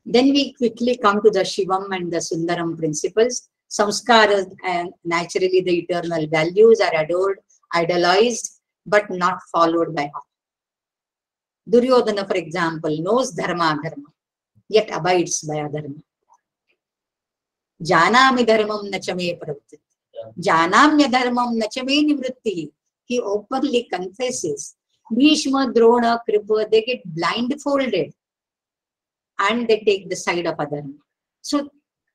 Then we quickly come to the Shivam and the Sundaram principles. Samskaras, and naturally the eternal values, are adored, idolized, but not followed by all. Duryodhana, for example, knows dharma, yet abides by adharma. Janami dharmam nachame pravritti. Janamya dharmam nachame nivritti. He openly confesses. Bhishma, Drona, Kripa, they get blindfolded and they take the side of adharma. So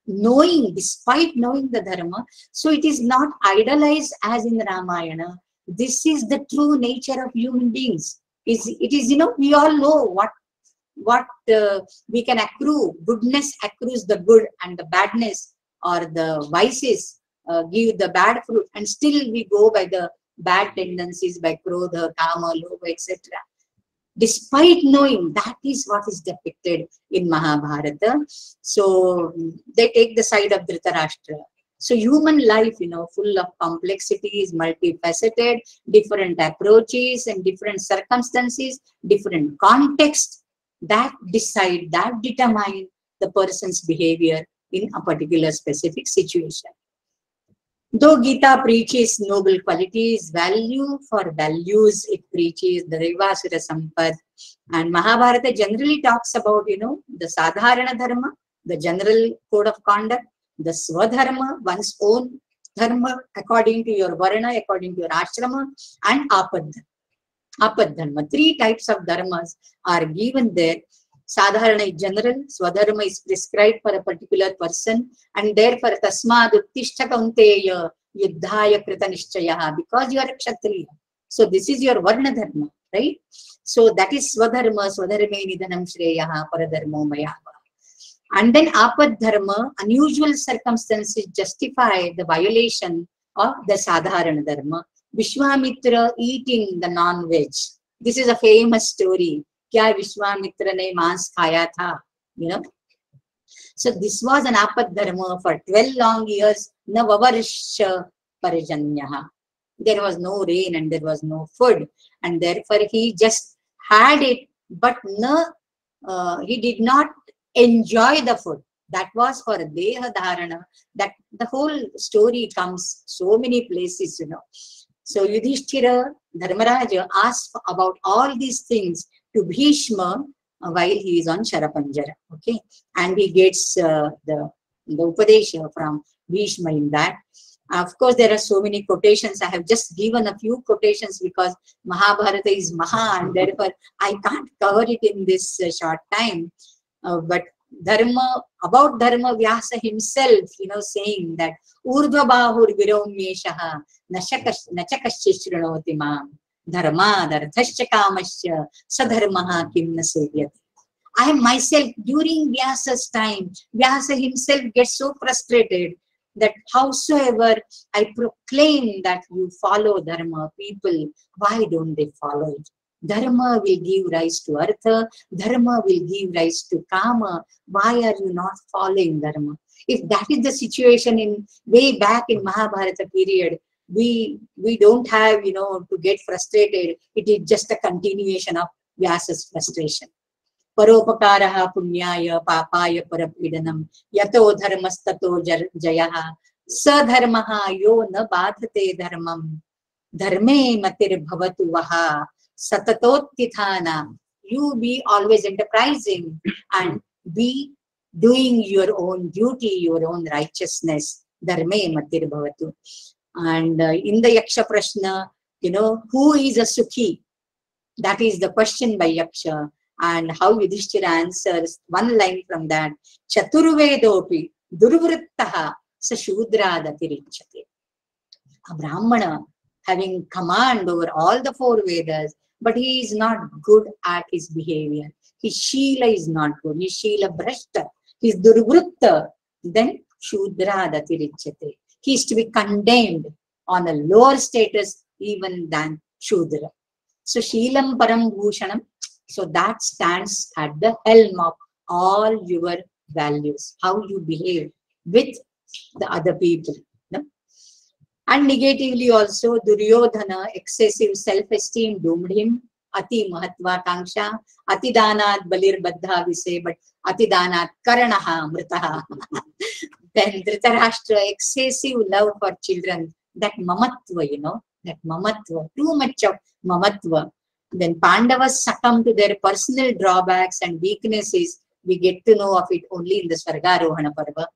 despite knowing the dharma, so it is not idolized as in Ramayana. This is the true nature of human beings. It is, we all know what we can accrue. Goodness accrues the good, and the badness or the vices give the bad fruit, and still we go by the bad tendencies, by krodha, kama, lobha, etc. Despite knowing, that is what is depicted in Mahabharata. So they take the side of Dhritarashtra. So human life, full of complexities, multifaceted, different approaches and different circumstances, different contexts that determine the person's behavior in a particular specific situation. Though Gita preaches noble qualities, value for values, it preaches the Revasura Sampad. And Mahabharata generally talks about, the Sadharana Dharma, the general code of conduct, the Swadharma, one's own dharma, according to your varna, according to your ashrama, and Apad Dharma. 3 types of dharmas are given there. Sadharana is general, Swadharma is prescribed for a particular person, and therefore Tasmad Uttishta Kaunteya Yuddhaya Krita Nishchayaha, because you are a Kshatriya. So this is your Varna Dharma, right? So that is Swadharma, Swadharme Nidhanam Shreyaha Paradharmo Mayava. And then Apad Dharma, unusual circumstances justify the violation of the Sadharana Dharma. Vishwamitra eating the non-veg. This is a famous story. Kya Vishwamitra ne maans khaya tha, So this was an Apad Dharma for 12 long years. Na vavarsha parijanyaha. There was no rain and there was no food. And therefore he just had it, but he did not enjoy the food. That was for Deha Dharana. That the whole story comes so many places, So Yudhishthira, Dharmaraja asked about all these things to Bhishma while he is on Sharapanjara. Okay, and he gets the Upadesha from Bhishma in that. Of course, there are so many quotations. I have just given a few quotations because Mahabharata is Maha, and therefore I can't cover it in this short time. But Dharma, about Dharma, Vyasa himself, saying that Urdhva Bahur Viromyeshaha Nachakasya Shrinoti Mam Dharma Dharthasya Kamasya Sadharmaha Kim Nasevyati. I myself, during Vyasa's time, Vyasa himself gets so frustrated that howsoever I proclaim that you follow Dharma, people, why don't they follow it? Dharma will give rise to artha. Dharma will give rise to kama. Why are you not following dharma? If that is the situation in way back in Mahabharata period, we don't have, to get frustrated. It is just a continuation of Vyasa's frustration. Paropakaraha punyaya papaya parapidanam yato dharmastato jayaha sadharmaha yo na badhate dharmam dharme matir bhavatu vaha satatottithana. You be always enterprising and be doing your own duty, your own righteousness. Dharme matir bhavatu. And in the Yaksha Prashna, who is a Sukhi? That is the question by Yaksha. And how Yudhishthira answers one line from that. Chaturvedopi durvrittaha sashudradatirichate. A Brahmana having command over all the 4 Vedas, but he is not good at his behavior. His Sheela is not good. His Sheela Brashta. He is Durvritta. Then Shudradatirichate. He is to be condemned on a lower status even than Shudra. So Sheelam Param Bhushanam. So that stands at the helm of all your values, how you behave with the other people. No? And negatively also, Duryodhana, excessive self-esteem doomed him. Ati Mahatva Kanksha, Ati Danat Balir Baddha we say, but Ati Danat Karanaha Mritaha. Then Dhritarashtra, excessive love for children, that mamatva, that mamatva, too much of mamatva. Then Pandavas succumb to their personal drawbacks and weaknesses. We get to know of it only in the Svargarohana Parva.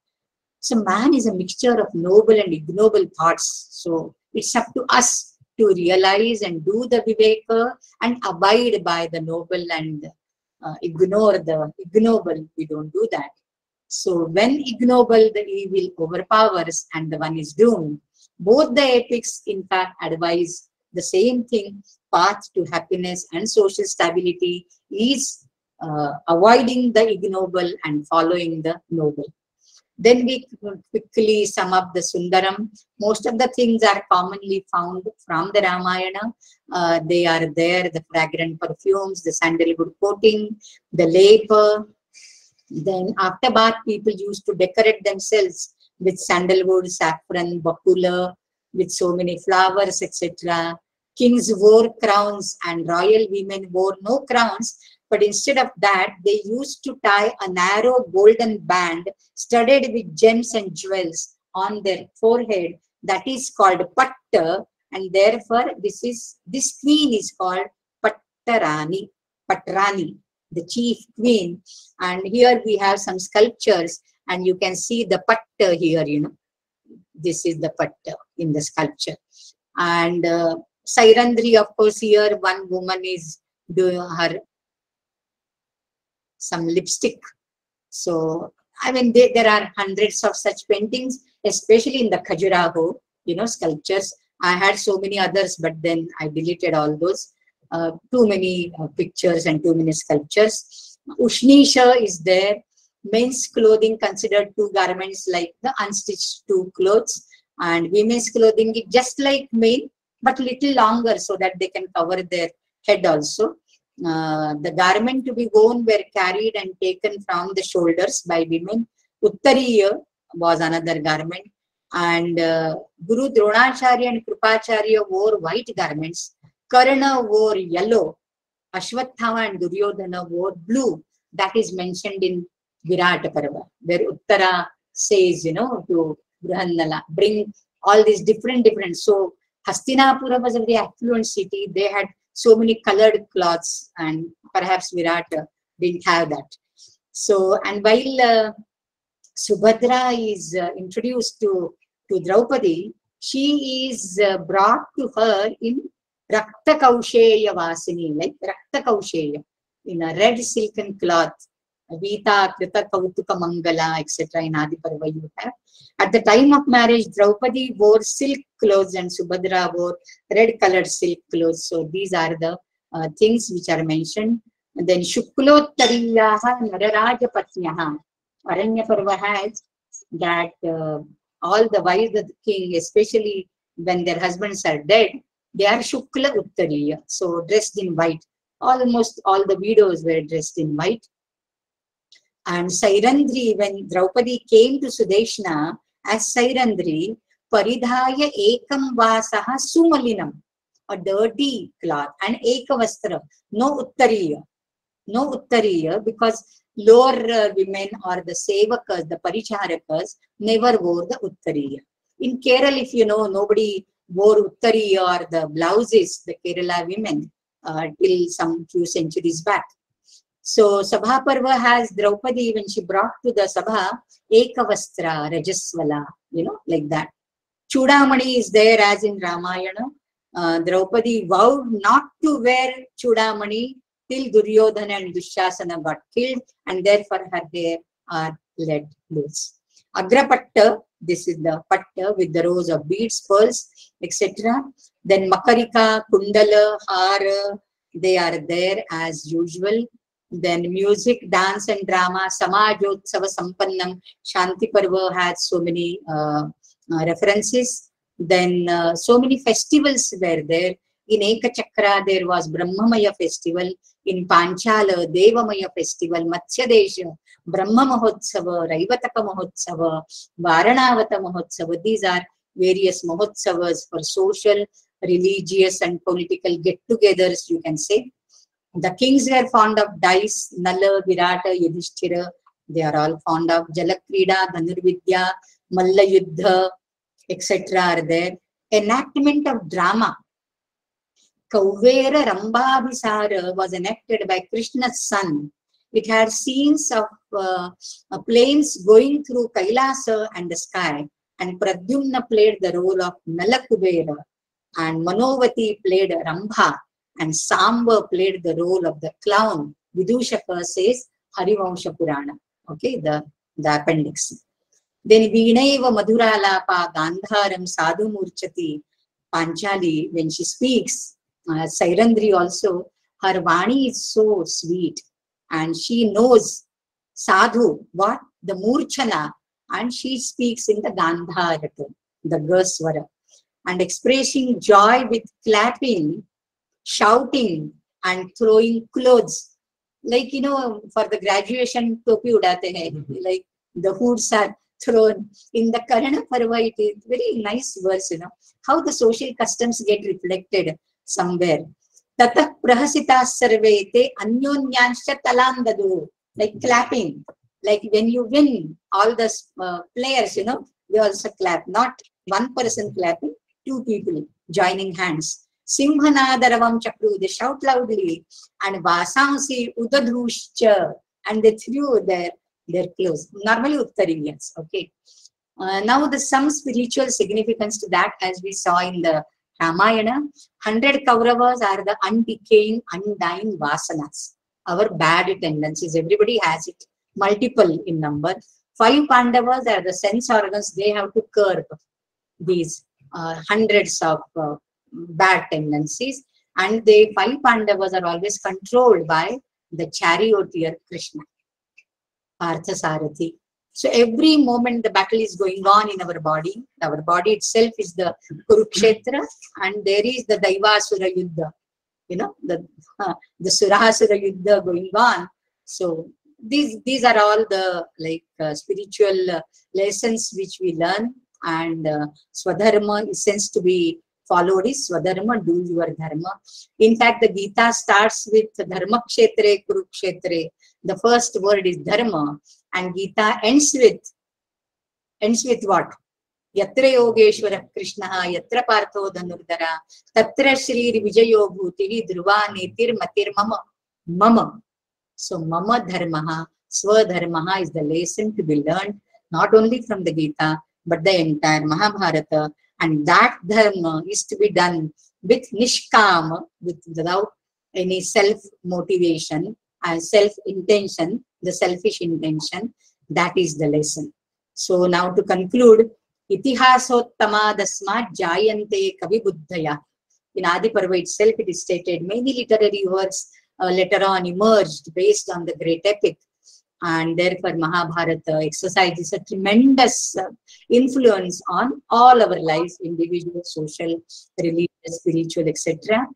So man is a mixture of noble and ignoble thoughts. So it's up to us to realize and do the viveka and abide by the noble and ignore the ignoble. We don't do that. So when ignoble, the evil overpowers and the one is doomed. Both the epics, in fact, advise the same thing. Path to happiness and social stability is avoiding the ignoble and following the noble. Then we quickly sum up the Sundaram. Most of the things are commonly found from the Ramayana. They are there, the fragrant perfumes, the sandalwood coating, the labor. Then after bath, people used to decorate themselves with sandalwood, saffron, bakula, with so many flowers, etc. Kings wore crowns and royal women wore no crowns, but instead of that, they used to tie a narrow golden band studded with gems and jewels on their forehead. That is called patta, and therefore this queen is called Pattarani, the chief queen. And here we have some sculptures, and you can see the patta here, This is the patta in the sculpture. And Sairandri, of course, here one woman is doing her some lipstick. So, I mean, there are hundreds of such paintings, especially in the Khajuraho, sculptures. I had so many others, but then I deleted all those. Too many pictures and too many sculptures. Ushnisha is there. Men's clothing considered 2 garments like the unstitched 2 clothes, and women's clothing is just like men, but little longer so that they can cover their head also. The garment to be worn were carried and taken from the shoulders by women. Uttariya was another garment, and Guru Dronacharya and Kripacharya wore white garments. Karna wore yellow. Ashwatthama and Duryodhana wore blue. That is mentioned in Virata Parva, where Uttara says, to Brihannala, bring all these different. So Hastinapura was a very affluent city. They had so many colored cloths, and perhaps Virata didn't have that. So, and while Subhadra is introduced to Draupadi, she is brought to her in Rakta Kausheya Vasini, like Rakta Kausheya, in a red silken cloth. Vita, Krita, Kautuka, Mangala, etc. in Adi Parva you have. At the time of marriage, Draupadi wore silk clothes and Subhadra wore red colored silk clothes. So these are the things which are mentioned. And then Shuklottariyaha Nararaja Patnyaha. Aranya Parva has that all the wives of the king, especially when their husbands are dead, they are Shukla Uttariya, so dressed in white. Almost all the widows were dressed in white. And Sairandri, when Draupadi came to Sudeshna as Sairandri, Paridhaya ekam vasaha sumalinam, a dirty cloth, and ekavastra, no uttariya. No uttariya, because lower women or the sevakas, the paricharakas, never wore the uttariya. In Kerala, if you know, nobody wore uttariya or the blouses, the Kerala women, till some few centuries back. So Sabha Parva has Draupadi, when she brought to the Sabha, Ekavastra, Rajasvala, like that. Chudamani is there as in Ramayana. Draupadi vowed not to wear Chudamani till Duryodhana and Dushasana got killed, and therefore her hair are let loose. Agrapatta, this is the patta with the rows of beads, pearls, etc. Then Makarika, Kundala, Hara, they are there as usual. Then music, dance and drama, Samajotsava Sampannam, Shanti Parva has so many references. Then so many festivals were there. In Ekachakra, there was Brahmamaya festival. In Panchala, Devamaya festival. Matsyadesha, Brahma Mahotsava, Raivataka Mahotsava, Varanavata Mahotsava. These are various Mahotsavas for social, religious and political get-togethers, you can say. The kings were fond of dice, Nala, Virata, Yudhishthira. They are all fond of Jalakrida, Dhanurvidya, Malla Yuddha, etc. are there. Enactment of drama. Kauvera Rambhabhisara was enacted by Krishna's son. It had scenes of planes going through Kailasa and the sky. And Pradyumna played the role of Nalakubera. And Manovati played Rambha. And Samba played the role of the clown. Vidushaka says Harivansha Purana. Okay, the appendix. Then Vinaiva Madhuralapa Gandharam Sadhu Murchati. Panchali, when she speaks, Sairandri also, her Vani is so sweet. And she knows Sadhu, what? The Murchana. And she speaks in the Gandharata, the Gaswara. And expressing joy with clapping, shouting and throwing clothes. Like, for the graduation, topi udate hai. Like the hoods are thrown. In the Karana Parva, it is very nice verse, how the social customs get reflected somewhere. Tatah prahasita sarvete anyonyansha talandadu. Like clapping. Like when you win, all the players, they also clap. Not one person clapping, two people joining hands. Simhanadaravam chakru, they shout loudly. And vasansi udadhushcha, and they threw their clothes. Normally uttariyas, okay. Now some spiritual significance to that, as we saw in the Ramayana. 100 Kauravas are the undecaying, undying vasanas, our bad tendencies. Everybody has it, multiple in number. 5 Pandavas are the sense organs. They have to curb these hundreds of bad tendencies, and the 5 Pandavas are always controlled by the charioteer Krishna, Parthasarathi. So every moment the battle is going on in our body itself is the Kurukshetra, and there is the Daivasura Yuddha, the Surasura Yuddha going on. So these are all the spiritual lessons which we learn, and Swadharma essence to be followed is Swadharma, do your dharma. In fact, the Gita starts with Dharma Kshetre, Kurukshetre. The first word is Dharma, and Gita ends with what? Yatra Yogeshwara Krishnaha, Yatra Partho Dhanurdara, Tatra Shri Vijayo Bhutihi Dhruva Netir Matir Mama. So Mama Dharmaha, Swadharmaha is the lesson to be learned not only from the Gita but the entire Mahabharata, and that dharma is to be done with nishkama, without any self-motivation and self-intention, the selfish intention. That is the lesson. So now to conclude, Itihasottama dasmat jayante kavi buddhaya. In Adi Parva itself it is stated many literary works later on emerged based on the great epic, and therefore Mahabharata exercises a tremendous influence on all our lives, individual, social, religious, spiritual, etc.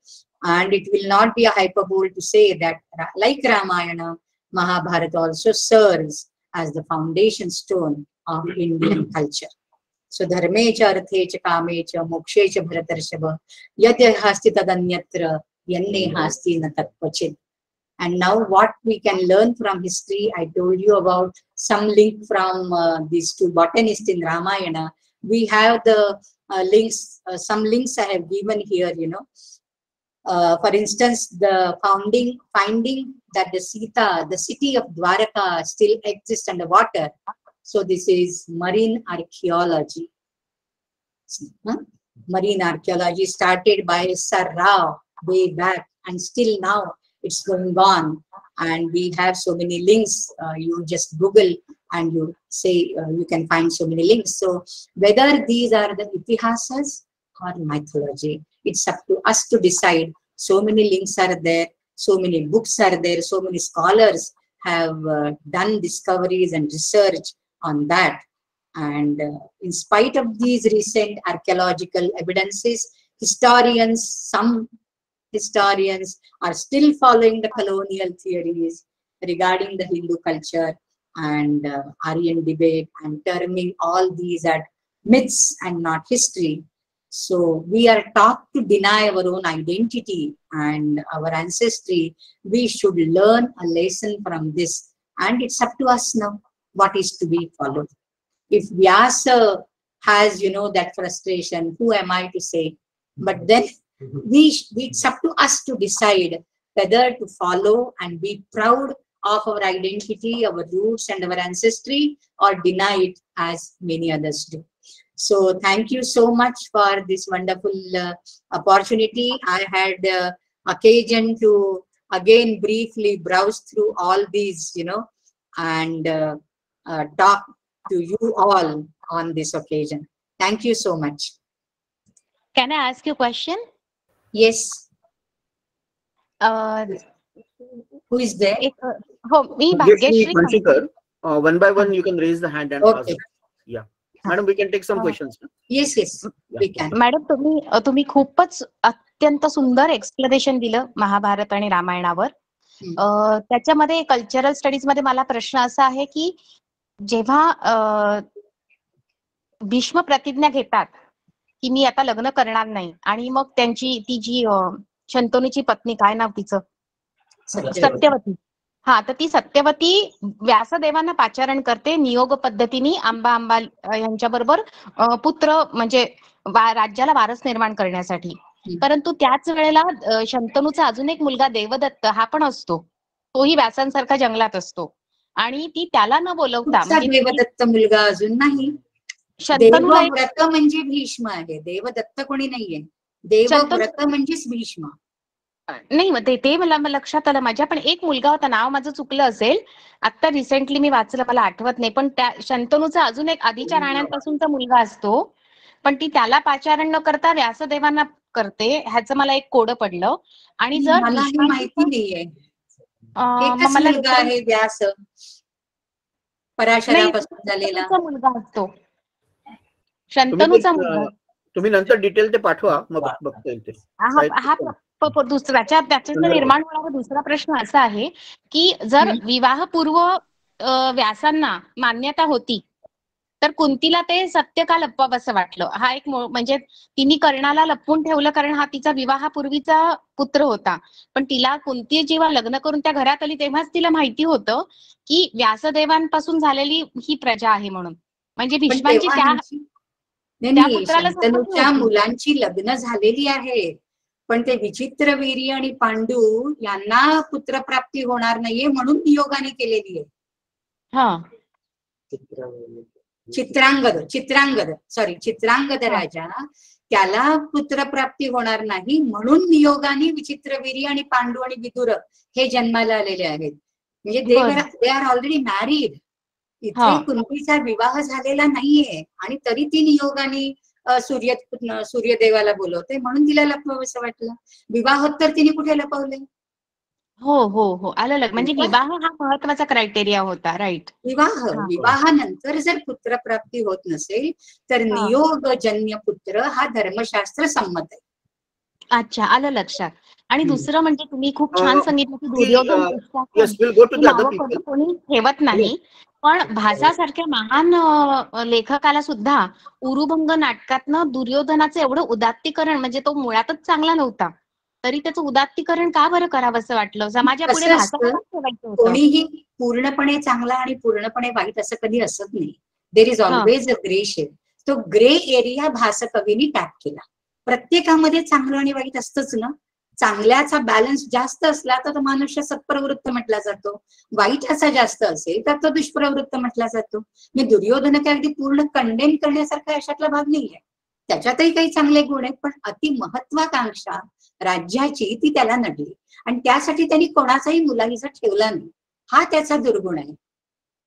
And it will not be a hyperbole to say that like Ramayana, Mahabharata also serves as the foundation stone of Indian culture. So dharmecha arthecha kamecha mokshecha bharatarshava yad hasti tadanyatra yanne hasti na tatpachit. And now what we can learn from history, I told you about some link from these two botanists in Ramayana. We have the links, some links I have given here, you know. For instance, the finding that the Sita, the city of Dwaraka still exists underwater. So this is marine archaeology. Marine archaeology started by Sir Rao way back, and still now it's going on. And we have so many links. You just Google and you say you can find so many links. So whether these are the Itihasas or mythology, it's up to us to decide. So many links are there, so many books are there, so many scholars have done discoveries and research on that. And in spite of these recent archaeological evidences, some historians are still following the colonial theories regarding the Hindu culture and Aryan debate and terming all these as myths and not history. So we are taught to deny our own identity and our ancestry. We should learn a lesson from this, and it's up to us now what is to be followed. If Vyasa has, you know, that frustration, who am I to say? But then it's up to us to decide whether to follow and be proud of our identity, our roots and our ancestry, or deny it as many others do. So thank you so much for this wonderful opportunity. I had occasion to again briefly browse through all these, you know, and talk to you all on this occasion. Thank you so much. Can I ask you a question? Yes. Who is there? Me, Bhagyashree. One by one, you can raise the hand and ask. Yeah. Madam, we can take some questions. Yes, we can. Madam, तुम्ही खूपच अत्यंत सुंदर explanation दिलं महाभारत आणि रामायणावर. त्याच्यामध्ये cultural studies मध्ये मला प्रश्न असा आहे की जेव्हा भीष्म प्रतिज्ञा घेतात की मी आता लग्न करणार नाही, आणि मग त्यांची ती जी शंतनूची पत्नी, काय नाव तिचं, सत्यवती, हा, तर ती सत्यवती व्यासदेवांना पाचारण करते नियोग पद्धतीने आंबा यांच्या बरोबर पुत्र म्हणजे राज्याला वारस निर्माण करण्यासाठी. परंतु त्याच वेळेला शंतनूचा अजून एक मुलगा देवदत्त हा पण असतो, तोही व्यासांसारखा जंगलात असतो, आणि ती त्याला न बोलवता, म्हणजे देवदत्त मुलगा अजून नाही, शंतनूला देवव्रत म्हणजे भीष्म आहे, देवदत्त कोणी नाहीये, देवव्रत म्हणजेच भीष्म. नाही, मग ते मला लक्षात आलं माझ्या, पण एक मुलगा होता, नाव माझं चुकलं असेल, आता रिसेंटली मी वाचलं, मला आठवत नाही, पण त्या शंतनूचा अजून एक आधीच्या राण्यांपासूनचा मुलगा असतो, पण ती त्याला पाचारण न करता व्यासदेवांना करते, ह्याचं मला एक कोडं पडलं. आणि जर माहिती नाहीये मुलगा आहे व्यास पराशरापासून झालेला मुलगा असतो, शंतनूचा मुलगा. तुम्ही नंतर डिटेल ते पाठवा, मग बघता येईल ते. त्याचं निर्माण होणारा दुसरा प्रश्न असा आहे की जर विवाहपूर्व व्यासांना मान्यता होती तर कुंतीला ते सत्य का लपवावं असं वाटलं? हा एक म्हणजे तिने कर्णाला लपवून ठेवलं कारण हा तिचा विवाहापूर्वीचा पुत्र होता, पण तिला कुंती जेव्हा लग्न करून त्या घरात आली तेव्हाच तिला माहिती होतं की व्यासदेवांपासून झालेली ही प्रजा आहे म्हणून. म्हणजे भीष्मांची त्या शंतनूच्या मुलांची लग्न झालेली आहे, पण ते विचित्रवीर्य आणि पांडू यांना पुत्रप्राप्ती होणार नाहीये म्हणून नियोगाने केलेली आहे. चित्रांगद राजा, त्याला पुत्रप्राप्ती होणार नाही म्हणून नियोगाने विचित्रवीर्य आणि पांडू आणि विदुर हे जन्माला आलेले आहेत. म्हणजे दे आर ऑलरेडी मॅरिड. इथे कुंतीचा विवाह झालेला नाहीये आणि तरी ती नियोगाने सूर्यदेवाला बोलवते म्हणून तिला लपवावंसं वाटलं. विवाहोत्तर तिने कुठे लपवले? हो आलं. म्हणजे विवाह हा महत्वाचा क्रायटेरिया होता, राईट. विवाहानंतर जर पुत्रप्राप्ती होत नसेल तर नियोगजन्य पुत्र हा धर्मशास्त्र संमत आहे. अच्छा, आलं लक्षात. आणि दुसरं म्हणजे तुम्ही खूप छान सांगितलं की दुर्योधन नावं कोणी ठेवत नाही, पण भासासारख्या महान लेखकाला सुद्धा उरुभंग नाटकातनं दुर्योधनाचं एवढं उदात्तीकरण, म्हणजे तो मुळातच चांगला नव्हता, तरी त्याचं उदात्तीकरण का बरं करावं असं वाटलं? समाजापुढे भाषा ठेवायचं होतं. कोणीही पूर्णपणे चांगला आणि पूर्णपणे वाईट असं कधी असत नाही. There is always a grey shade. तो ग्रे एरिया भासकवींनी टॅप केला. प्रत्येकामध्ये चांगलं आणि वाईट असतंच ना. चांगल्याचा बॅलन्स जास्त असला तर तो मनुष्य सत्प्रवृत्त म्हटला जातो, वाईटाचा जास्त असेल तर तो दुष्प्रवृत्त म्हटला जातो. मी दुर्योधन काय अगदी पूर्ण कंडेम करण्यासारखा अशातला भाग नाहीये. त्याच्यातही काही चांगले गुण आहेत, पण अति महत्वाकांक्षा राज्याची ती त्याला नडली आणि त्यासाठी त्यांनी कोणाचाही मुलाहिजा ठेवला नाही. हा त्याचा दुर्गुण आहे.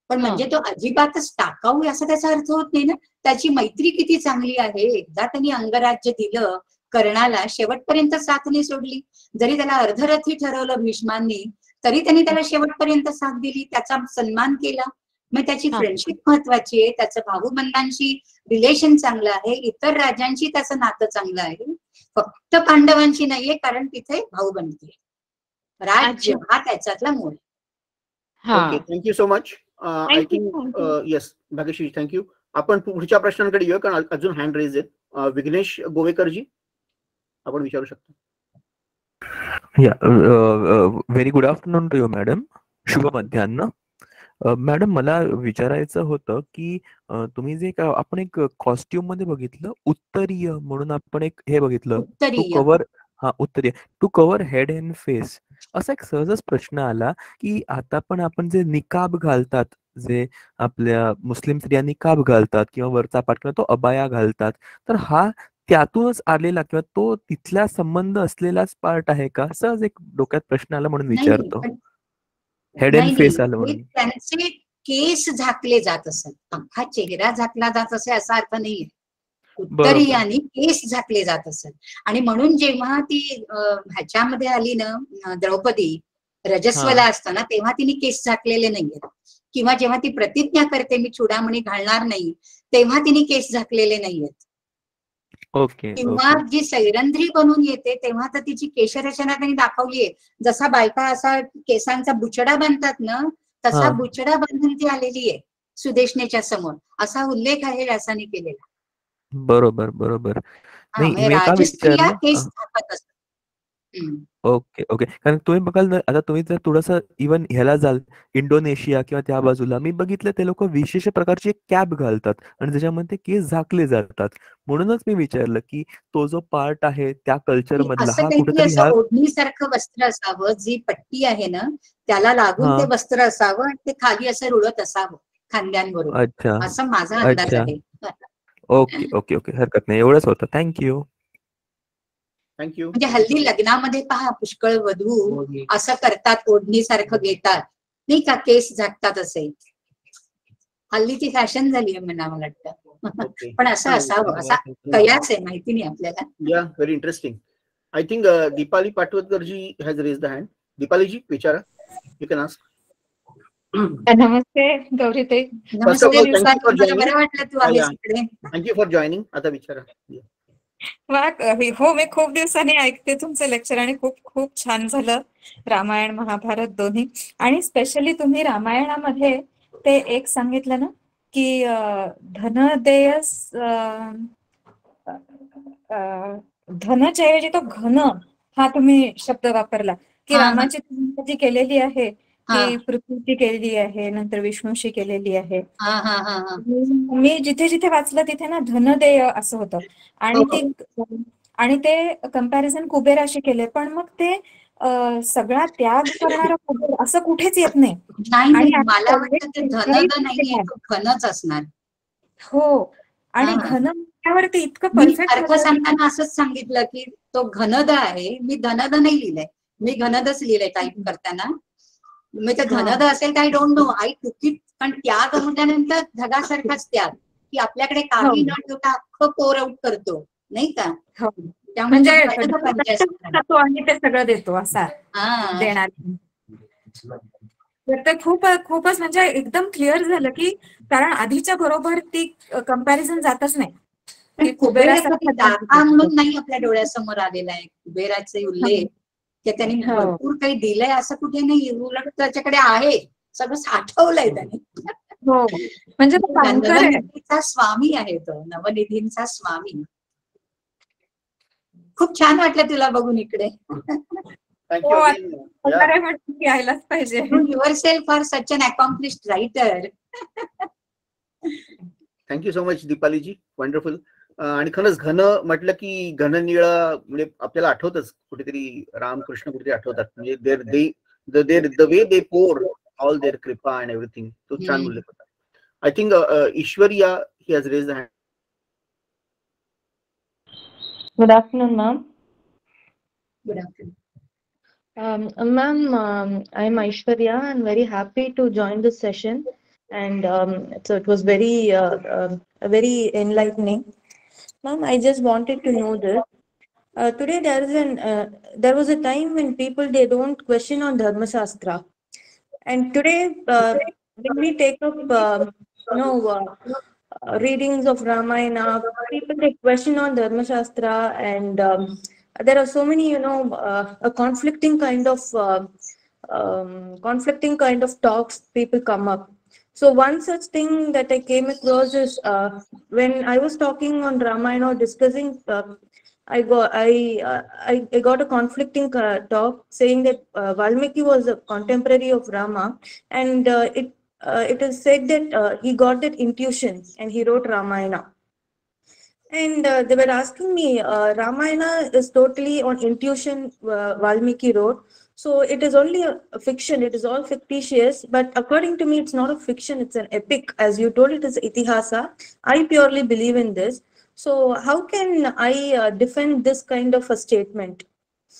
पण म्हणजे तो अजिबातच टाकाऊ असा त्याचा अर्थ होत नाही ना. त्याची मैत्री किती चांगली आहे. एकदा त्यांनी अंगराज्य दिलं कर्णाला, शेवटपर्यंत साथ नाही सोडली. जरी त्याला अर्धरथी ठरवलं भीष्मांनी, तरी त्यांनी त्याला शेवटपर्यंत साथ दिली, त्याचा सन्मान केला. मग त्याची फ्रेंडशिप महत्वाची आहे, त्याचं भाऊबंधांशी रिलेशन चांगलं आहे, इतर राजांशी त्याचं नातं चांगलं आहे, फक्त पांडवांची नाहीये, कारण तिथे भाऊबंदी आहे. राज्य हा त्याच्यातला मूळ. Okay, thank you so much. I think yes Bhagyashree, thank you. आपण पुढच्या प्रश्नांकडे येऊ, कारण अजून हँड रेज आहेत. विघ्नेश गोवेकरजी, आपण विचारू शकता. Very good afternoon to you madam. शुभ मध्यान्ह. मॅडम, मला विचारायचं होतं की तुम्ही जे आपण एक कॉस्ट्युम मध्ये बघितलं उत्तरीय म्हणून, आपण एक हे बघितलं टू कव्हर, उत्तरीय to cover head and face. असा एक सहजच प्रश्न आला की आता पण आपण जे निकाब घालतात, जे आपल्या मुस्लिम स्त्रिया निकाब घालतात किंवा वरचा पाठ किंवा तो अबाया घालतात, तर हा त्यातूनच आलेला किंवा तो तिथला संबंध असलेलाच पार्ट आहे का? सहज एक डोक्यात प्रश्न आला म्हणून विचारतो. हेड अँड फेस आलं म्हणून. त्यांचे केस झाकले जात असत, अख्खा चेहरा झाकला जात असे असा अर्थ नाहीये. उत्तरीयाने केस झाकले जात असत. आणि म्हणून जेव्हा ती ह्याच्यामध्ये आली ना द्रौपदी, रजस्वला असताना, तेव्हा तिने केस झाकलेले नाहीयेत. किंवा जेव्हा ती प्रतिज्ञा करते मी चुडामणी घालणार नाही, तेव्हा तिने केस झाकलेले नाहीयेत. किंवा जी सैरंध्री बनून येते तेव्हा तर तिची केशरचना त्यांनी दाखवलीये. जसा बायका असा केसांचा बुचडा बांधतात ना, तसा बुचडा बांधून ती आलेली आहे सुदेशनेच्या समोर, असा उल्लेख आहे व्यासाने केलेला. बरोबर बरोबर. राजस्त्रिया केस झाकत असतात. Okay okay. कारण तुम्ही बघाल ना, आता तुम्ही जर थोडंसं इव्हन ह्याला जाल इंडोनेशिया किंवा त्या बाजूला, मी बघितलं ते लोक विशेष प्रकारची एक कॅप घालतात आणि त्याच्यामध्ये केस झाकले जातात. म्हणूनच मी विचारलं की तो जो पार्ट आहे त्या कल्चर मधला हा कुठेतरी ओढणीसारखं वस्त्र असावं, जी पट्टी आहे ना त्याला लागून ते वस्त्र असावं आणि ते खाली असं रुळत असावं खांद्यांवरून. अच्छा, असं माझा अंदाज आहे. ओके ओके ओके, हरकत नाही, एवढंच होतं. थँक्यू. थँक्यू. म्हणजे हल्ली लग्नामध्ये पहा पुष्कळ वधू असं करतात, ओढणीसारखं घेतात नाही का, केस झाकतात असे. हल्लीची फॅशन झाली आहे म्हणा, मला वाटतं. पण असं असावं, असा कयास आहे, माहिती नाही आपल्याला. या very interesting. I think Deepali Patwatkarji has raise the hand. Deepaliji विचारा, यू कॅन आस्क. नमस्ते गौरीताई. नमस्ते. बरं वाटलं तू आहेस इकडे. Thank you for joining. आता विचारा. हो, मी खूप दिवसांनी ऐकते तुमचं लेक्चर आणि खूप खूप छान झालं. रामायण महाभारत दोन्ही, आणि स्पेशली तुम्ही रामायणामध्ये ते एक सांगितलं ना की धनदेयस, धनच्याऐवजी तो घन हा तुम्ही शब्द वापरला की रामाची जी केलेली आहे ती पृथ्वीची केलेली आहे, नंतर विष्णूशी केलेली आहे. मी जिथे जिथे वाचलं तिथे ना धनदेय असं होतं, आणि ते कंपॅरिझन कुबेराशी केले. पण मग ते सगळा त्याग करणारा कुबेर असं कुठेच येत नाही. आणि मला वाटतं ते धनद नाहीये, तो घनच असणार. हो, आणि घन म्हटल्यावरती इतकं परफेक्ट अर्थ सांगताना असंच सांगितलं की तो घनद आहे. मी धनद नाही लिहिलंय, मी घनदच लिहिलंय टाईप करताना. मी ते धनद असेल तर I don't know, I took it. पण त्याग म्हटल्यानंतर ढगासारखाच त्याग, की आपल्याकडे काही न ठेवता अख्खं पोर आउट करतो नाही का. म्हणजे आणि ते सगळं देतो असा देणार. तर ते खूपच म्हणजे एकदम क्लिअर झालं की, कारण आधीच्या बरोबर ती कंपॅरिझन जातच नाही. कुबेराचा म्हणून नाही आपल्या डोळ्यासमोर आलेला आहे कुबेराचे उल्लेख. की त्यांनी भरपूर काही दिलंय असं कुठे नाही, उलट त्याच्याकडे आहे, सगळं साठवलंय त्याने. म्हणजे नवनिधीचा स्वामी आहे तो, नवनिधींचा स्वामी. खूप छान वाटलं तुला बघून इकडे. यायलाच पाहिजे. Yourself are such an accomplished writer. Thank you so much Deepaliji, wonderful. आणि खरंच घन म्हटलं की घन निळ म्हणजे आपल्याला आठवतच कुठेतरी रामकृष्ण कुठेतरी आठवतात, म्हणजे the way they pour all their kripa and everything. तो छान उल्लेख होता. I think Ishwariya he has raised the hand. Good afternoon, ma'am. Good afternoon. Ma'am, I'm Aishwarya. I'm very happy to join this session, and so it was very enlightening. Ma'am, I just wanted to know this. Today there was a time when people, they don't question on Dharma Shastra, and today when we take up readings of Ramayana, people, they question on Dharma Shastra, and there are so many, a conflicting kind of talks people come up. So one such thing that I came across is when I was talking on Ramayana or discussing, I got a conflicting talk saying that Valmiki was a contemporary of Rama, and it is said that he got that intuition and he wrote Ramayana. And they were asking me, Ramayana is totally on intuition, Valmiki wrote. So it is only a fiction, it is all fictitious. But according to me, it's not a fiction, it's an epic. As you told, it is Itihasa. I purely believe in this. So how can I defend this kind of a statement?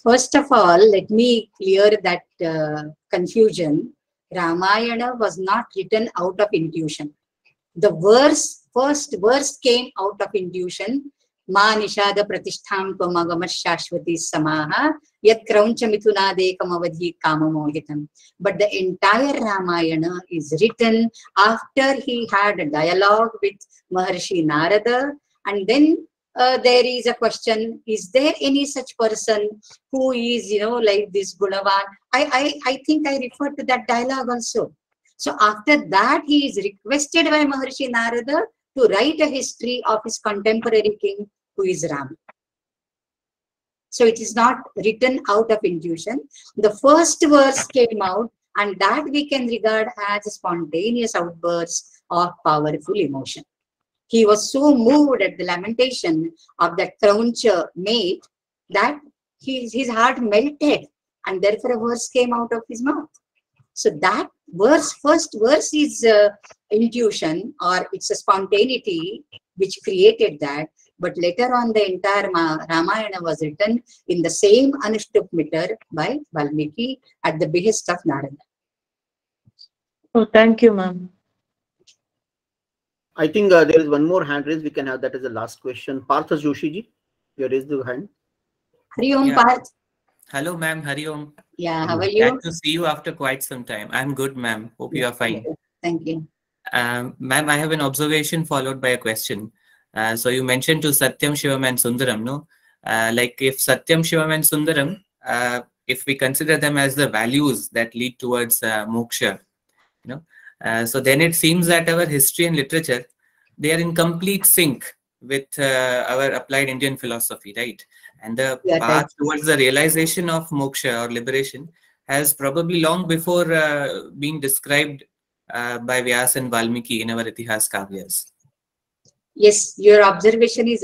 First of all, let me clear that confusion. Ramayana was not written out of intuition. The first verse came out of intuition. Ma nishada pratishtham tvamagama shashwati samaha yat krauncha mithunadekam avadhi kamamohitam. But the entire Ramayana is written after he had a dialogue with Maharshi Narada, and then there is a question, is there any such person who is, like this Gunavan? I think I referred to that dialogue also. So after that, he is requested by Maharshi Narada to write a history of his contemporary king, who is Ram. So it is not written out of intuition. The first verse came out, and that we can regard as a spontaneous outburst of powerful emotion. He was so moved at the lamentation of that Krauncha mate that his heart melted, and therefore a verse came out of his mouth. So that first verse is intuition, or it's a spontaneity which created that. But later on, the entire Ramayana was written in the same Anushtup meter by Valmiki at the behest of Narada. Oh, thank you, ma'am. I think there is one more hand raised. We can have that as the last question. Partha Joshi ji, you raised the hand. Hari Om, Parth. Hello, ma'am. Hari Om. Yeah, how are you? Glad to see you after quite some time. I'm good, ma'am. Hope you are fine. Thank you. Ma'am, I have an observation followed by a question. So you mentioned to Satyam, Shivam, and Sundaram, no? Like if Satyam, Shivam, and Sundaram, if we consider them as the values that lead towards moksha, so then it seems that our history and literature, they are in complete sync with our applied Indian philosophy, right? And the path towards the realization of moksha or liberation has probably long before been described by Vyas and Valmiki in our Itihas Kavyas. Yes, your observation is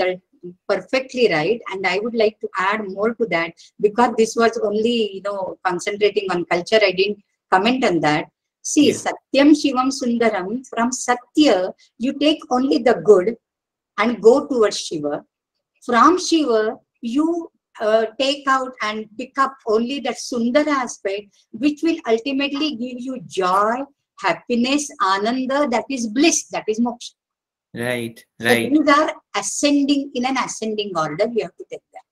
perfectly right, and I would like to add more to that, because this was only concentrating on culture. I didn't comment on that. See, yes. Satyam, Shivam, Sundaram, from Satya you take only the good and go towards Shiva. From Shiva you take out and pick up only that Sundara aspect, which will ultimately give you joy, happiness, ananda, that is bliss, that is moksha. Right. So these are ascending, in an ascending order. We have to take that.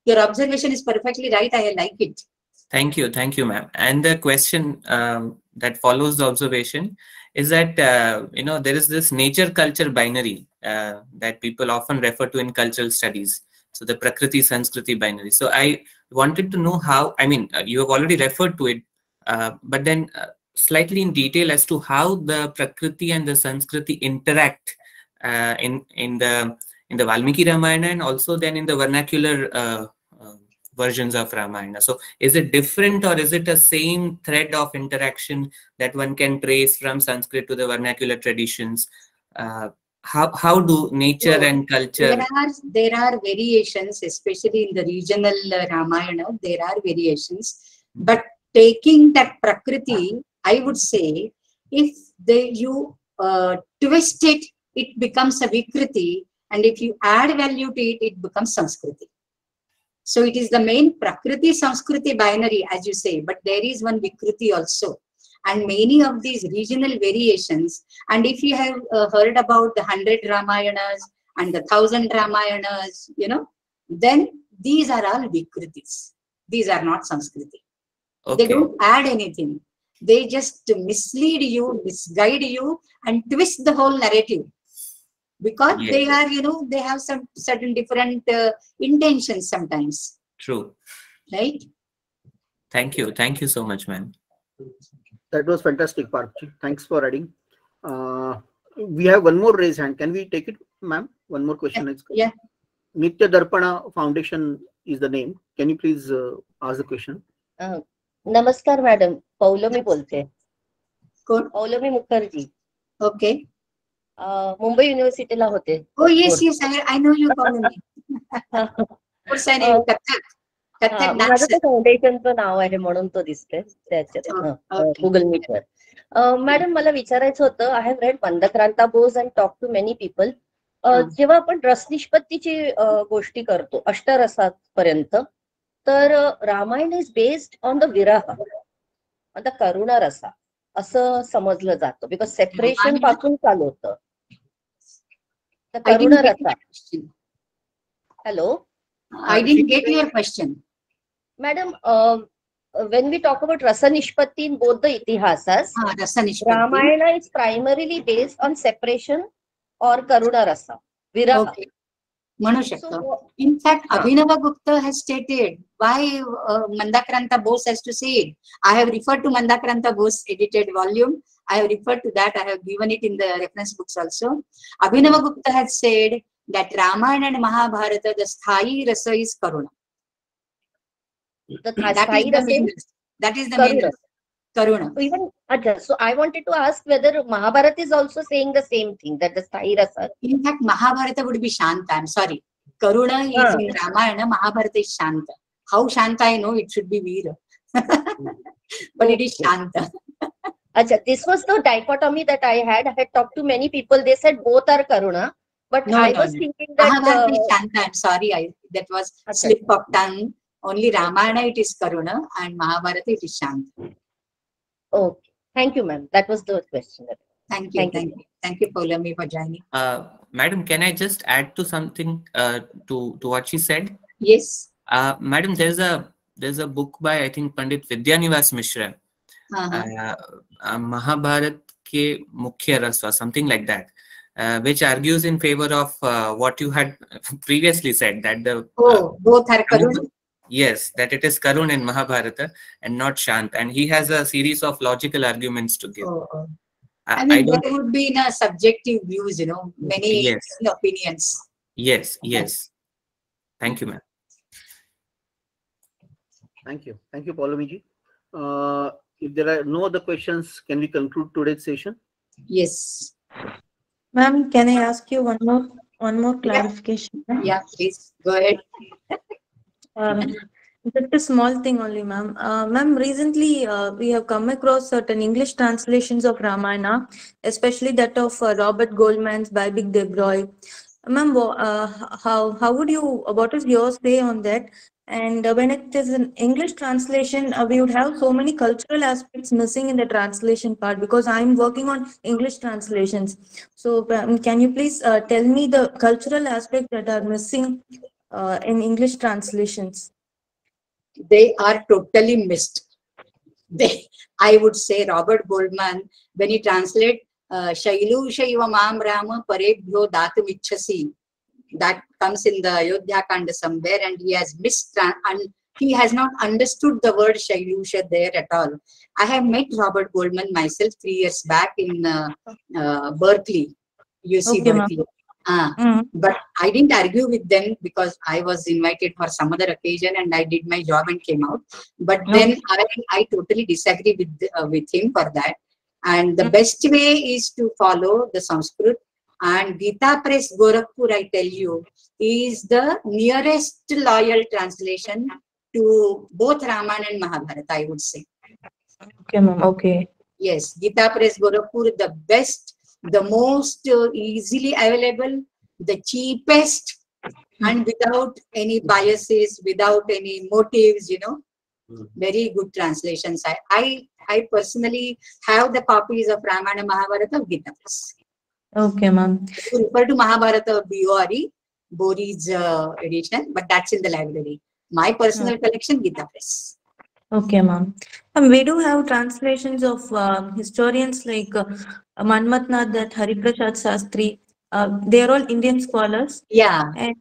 Your observation is perfectly right. I like it. Thank you, ma'am. And the question that follows the observation is that there is this nature-culture binary that people often refer to in cultural studies. So the Prakriti Sanskriti binary. So I wanted to know how, I mean, you have already referred to it, but then slightly in detail as to how the Prakriti and the Sanskriti interact in the Valmiki Ramayana, and also then in the vernacular versions of Ramayana. So is it different, or is it a same thread of interaction that one can trace from Sanskrit to the vernacular traditions? How do nature and culture? There are variations, especially in the regional Ramayana. There are variations, but taking that Prakriti, I would say, if you twist it, it becomes a Vikriti, and if you add value to it, it becomes Sanskriti. So it is the main Prakriti Sanskriti binary, as you say, but there is one Vikriti also. And many of these regional variations, and if you have heard about the 100 Ramayanas and the 1000 Ramayanas, you know, then these are all Vikritis. These are not Sanskriti. Okay. They don't add anything. They just mislead you, misguide you, and twist the whole narrative. Because Yes. they are, you know, they have some certain different intentions sometimes. True. Right? Thank you. Thank you so much, ma'am. That was fantastic, Parthi. Thanks for adding. We have one more raised hand. Can we take it, ma'am? One more question. Yeah. Nitya Darpana Foundation is the name. Can you please ask the question? नमस्कार madam, Paulomi बोलते. कोण? Paulomi Mukherjee. Okay. Mumbai युनिव्हर्सिटीला होते. Oh yes, yes, I know you, Paulami. What's your name? Kathak माझं dancer. ते फाउंडेशनचं नाव आहे म्हणून तो दिसतोय त्याच्यात गुगल मीटवर. मॅडम मला विचारायचं होतं, I have read Mandakranta Bose and talk to many people. जेव्हा आपण रसनिष्पत्तीची गोष्टी करतो अष्टरसापर्यंत, तर Ramayana is based on the virah, on the karuna rasa असं समजलं जातं, बिकॉज सेपरेशन पासून चालू होतं. करुणा रसा. Hello, I didn't get your question. Madam, when we talk about Rasa Nishpatti in both the Itihasas, Rasa Nishpatti. Ramayana is primarily based on separation or Karuna Rasa, Viraha. Okay. म्हणू शकतो. In fact, Abhinava Gupta has stated why Mandakranta Bose has to say it. I have referred to Mandakranta Bose edited volume. I have referred to that. I have given it in the reference books also. Abhinava Gupta has said that Ramayana and Mahabharata, the Sthayi Rasa is Karuna. That is the main rasa. Karuna. Even, so I wanted to ask whether Mahabharata is also saying the same thing, that the Sthayi Rasa. In fact, Mahabharata would be Shanta. I'm sorry. Karuna is in Ramayana, Mahabharata is Shanta. How Shanta I know, it should be Veera. But it is Shanta. This was the dichotomy that I had. I had talked to many people. They said both are Karuna. But No, I was thinking that Mahabharata is Shanta. I'm sorry, that was slip of tongue. Only Ramayana it is Karuna and Mahabharata it is Shanta. Okay. Thank you, ma'am. That was the question. Thank you. Thank you, Paulami, for joining. Madam, can I just add to something to what she said? Yes. Madam, there's a book by, I think, Pandit Vidyanivas Mishra, Mahabharat ke Mukhya Rasva, something like that. Which argues in favor of what you had previously said, that the both are Karuna. Yes, that it is Karun in Mahabharata and not Shant, and he has a series of logical arguments to give. I mean, there would be subjective views, you know, many opinions. Yes. Thank you, ma'am. Thank you, Paulamiji. If there are no other questions, can we conclude today's session? Yes. Ma'am, can I ask you one more clarification? Yeah, please go ahead. Just a small thing only, ma'am. Ma'am, recently we have come across certain English translations of Ramayana, especially that of Robert Goldman's by Big Debroy. Ma'am, what is your say on that? And when it is an English translation, we would have so many cultural aspects missing in the translation part, because I'm working on English translations. So can you please tell me the cultural aspects that are missing in English translations? They are totally missed. I would say Robert Goldman, when he translates Shailu Shaiva Mam Rama Parebhyo Datum Ichhasi, that comes in the Ayodhya Kanda somewhere, and he has he has not understood the word Shailusha there at all. I have met Robert Goldman myself 3 years back in Berkeley, UC Berkeley. But I didn't argue with them because I was invited for some other occasion and I did my job and came out. But then I totally disagree with him for that. And the best way is to follow the Sanskrit. And Gita Press Gorakhpur, I tell you, is the nearest loyal translation to both Ramayana and Mahabharata, I would say. Okay, ma'am. Okay. Yes, Gita Press Gorakhpur, the best, the most easily available, the cheapest, and without any biases, without any motives, you know. Very good translations. I personally have the copies of Ramayana Mahabharata of Gita Press. Okay, ma'am. You refer to Mahabharata of B.O.R.E., Bori's edition, but that's in the library. My personal collection, Gita Press. Okay, ma'am. We do have translations of historians like Manmatnath Dutt, Hariprasad Sastri. They are all Indian scholars. Yeah. And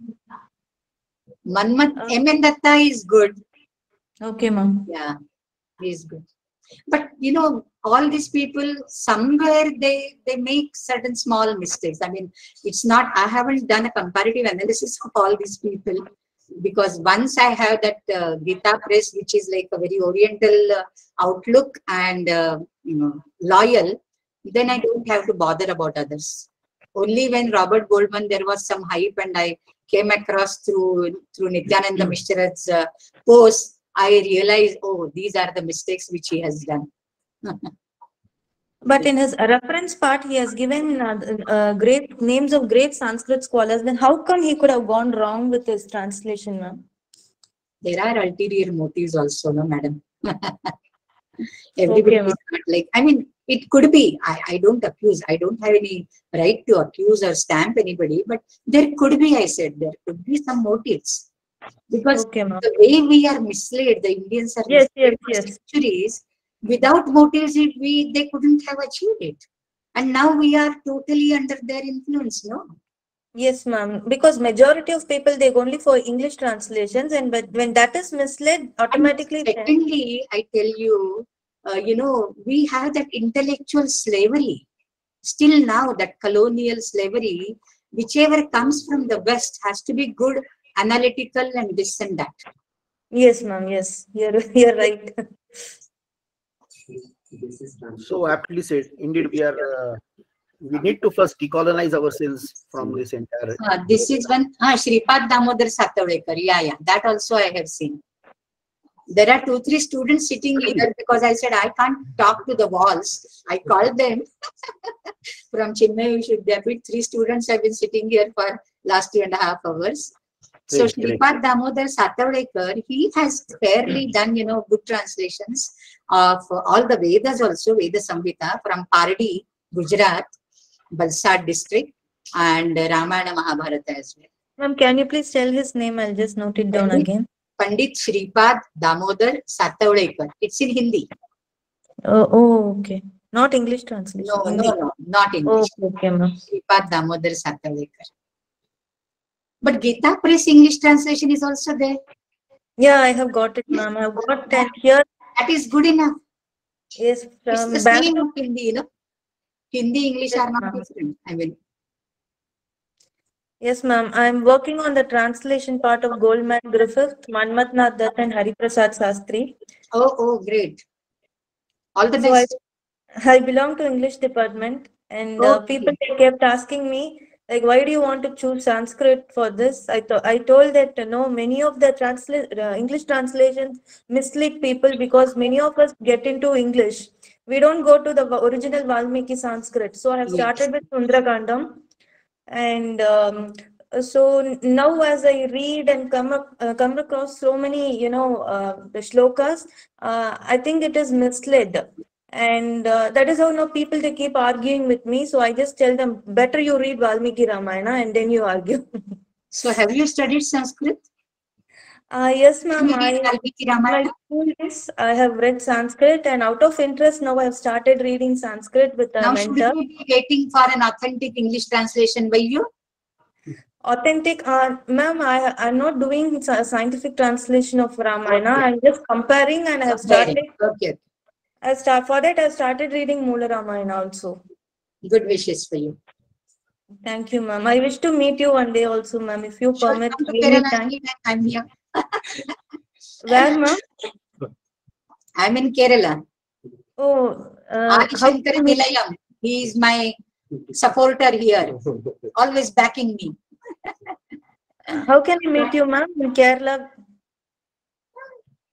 M.N. Datta is good. Okay, ma'am. Yeah, he is good. But you know, all these people, somewhere they make certain small mistakes. I mean, it's not, I haven't done a comparative analysis of all these people, because once I have that Gita Press, which is like a very oriental outlook and you know, loyal, then I don't have to bother about others. Only when Robert Goldman, there was some hype and I came across through Nityananda Mishra's post, I realized, oh, these are the mistakes which he has done. But in his reference part, he has given great names of great Sanskrit scholars. Then how come he could have gone wrong with his translation, ma'am? There are ulterior motives also, no, madam. Everybody is not like, I mean, it could be. I don't accuse. I don't have any right to accuse or stamp anybody. But there could be, I said, there could be some motives. Because the way we are misled, the Indians are misled for centuries, without motives, they couldn't have achieved it. And now we are totally under their influence, no? Yes, ma'am. Because majority of people, they go only for English translations, and but when that is misled, automatically. And secondly, I tell you, you know, we have that intellectual slavery. Still now, that colonial slavery, whichever comes from the West has to be good, analytical, and this and that. Yes, ma'am. Yes, you're right. So aptly said. Indeed, we need to first decolonize ourselves from this entire. This is one. Shripad Damodar Satavekar. Yeah. That also I have seen. There are 2-3 students sitting here because I said I can't talk to the walls. I called them from Chinmaya Vishwavidyapeeth. 3 students have been sitting here for last 2.5 hours. So Shripad Damodar Satavekar, he has fairly done, you know, good translations of all the Vedas also, Veda Samhita from Pardi, Gujarat, Valsad district, and Ramayana Mahabharata as well. Ma'am, can you please tell his name? I'll just note it down again. Pandit Shripad Damodar Satavekar. It's in Hindi. Oh, okay. Not English translation. No, not English. Okay, ma'am. Shripad Damodar Satavekar. But Gita Press English translation is also there. Yeah, I have got it, ma'am. I have got that here. That is good enough. Yes, it's the same of Hindi, you know. Hindi, English are not different. I mean. Yes, ma'am. I'm working on the translation part of Goldman Griffith, Manmatnath Dutt, and Hariprasad Sastri. Oh, great. All the best. I belong to English department, and people kept asking me, like, why do you want to choose Sanskrit for this? I told that no, many of the English translations mislead people because many of us get into English. We don't go to the original Valmiki Sanskrit. So I have started with Sundarakandam, and so now as I read and come across so many, you know, the shlokas, I think it is misled. And that is how now people, they keep arguing with me. So I just tell them, better you read Valmiki Ramayana and then you argue. So have you studied Sanskrit? Yes, ma'am. I have read Sanskrit, and out of interest now I have started reading Sanskrit with a mentor. Should we be waiting for an authentic English translation by you? authentic. Ma'am, I'm not doing scientific translation of Ramayana. I'm just comparing, and I have started. Okay. For that, I started reading Moola Ramayana also. Good wishes for you. Thank you, ma'am. I wish to meet you one day also, ma'am, if you permit. I'm here. Where, ma'am? I'm in Kerala. Oh, Shankara Nilayam. He is my supporter here, always backing me. How can I meet you, ma'am, in Kerala?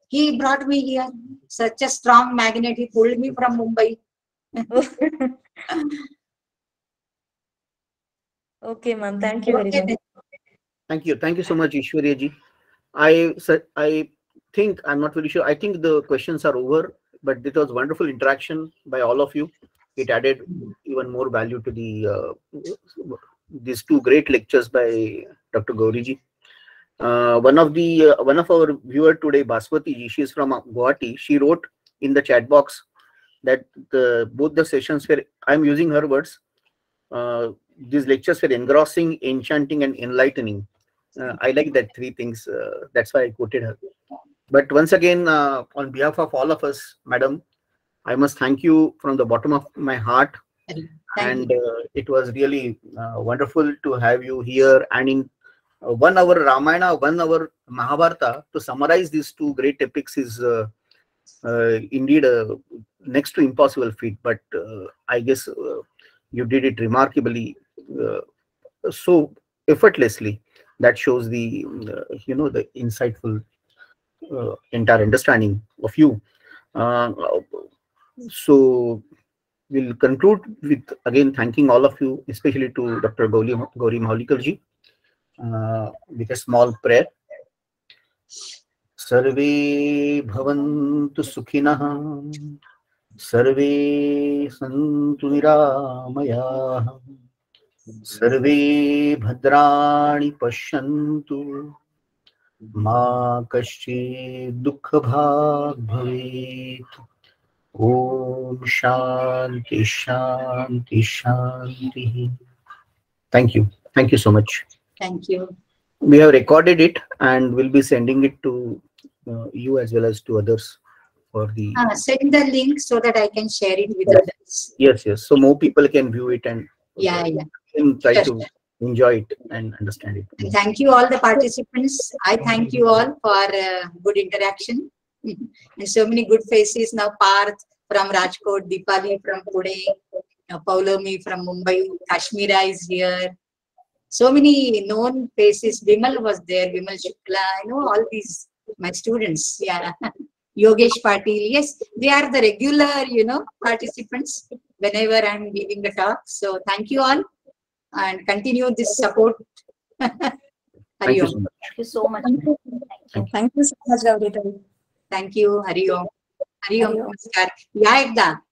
He brought me here. Such a strong magnet. He pulled me from Mumbai. Okay, ma'am. Thank you very much. Thank you. Thank you so much, Ishwarya ji. I think, I'm not very sure. I think the questions are over, but it was wonderful interaction by all of you. It added even more value to the these two great lectures by Dr. Gauri ji. One of our viewer today, Baswati ji, she is from Guwahati. She wrote in the chat box that both the sessions were, I'm using her words, these lectures were engrossing, enchanting, and enlightening. I like that three things. That's why I quoted her. But once again, on behalf of all of us, madam, I must thank you from the bottom of my heart. And it was really wonderful to have you here. And in 1 hour Ramayana, 1 hour Mahabharata, to summarize these two great epics is indeed next to impossible feat. But I guess you did it remarkably, so effortlessly. That shows the the insightful entire understanding of you. So we'll conclude with again thanking all of you, especially to Dr. Gauri Mahulikar ji, with a small prayer. Sarve bhavantu sukhinah, sarve santu niramayah, sarve bhadrani pashyantu, ma kaschid dukha bhag bhavet. Om Shanti Shanti Shanti. Thank you. Thank you so much. Thank you. We have recorded it and we'll be sending it to you as well as to others for the. Send the link so that I can share it with others. Yes, yes. So more people can view it and try to enjoy it and understand it. And thank you all the participants. I thank you all for good interaction. And so many good faces now. Parth from Rajkot, Deepali from Pune, Paulomi from Mumbai, Kashmira is here. So many known faces. Vimal was there, Vimal Shukla. I know all these, my students. Yeah. Yogesh Patil. Yes, they are the regular, participants whenever I'm giving the talk. So thank you all and continue this support. Thank you so much. Thank you so much. Thank you so much, Gauri. Thank you. Hari Om. Hari Om. Namaskar. Ya ekda.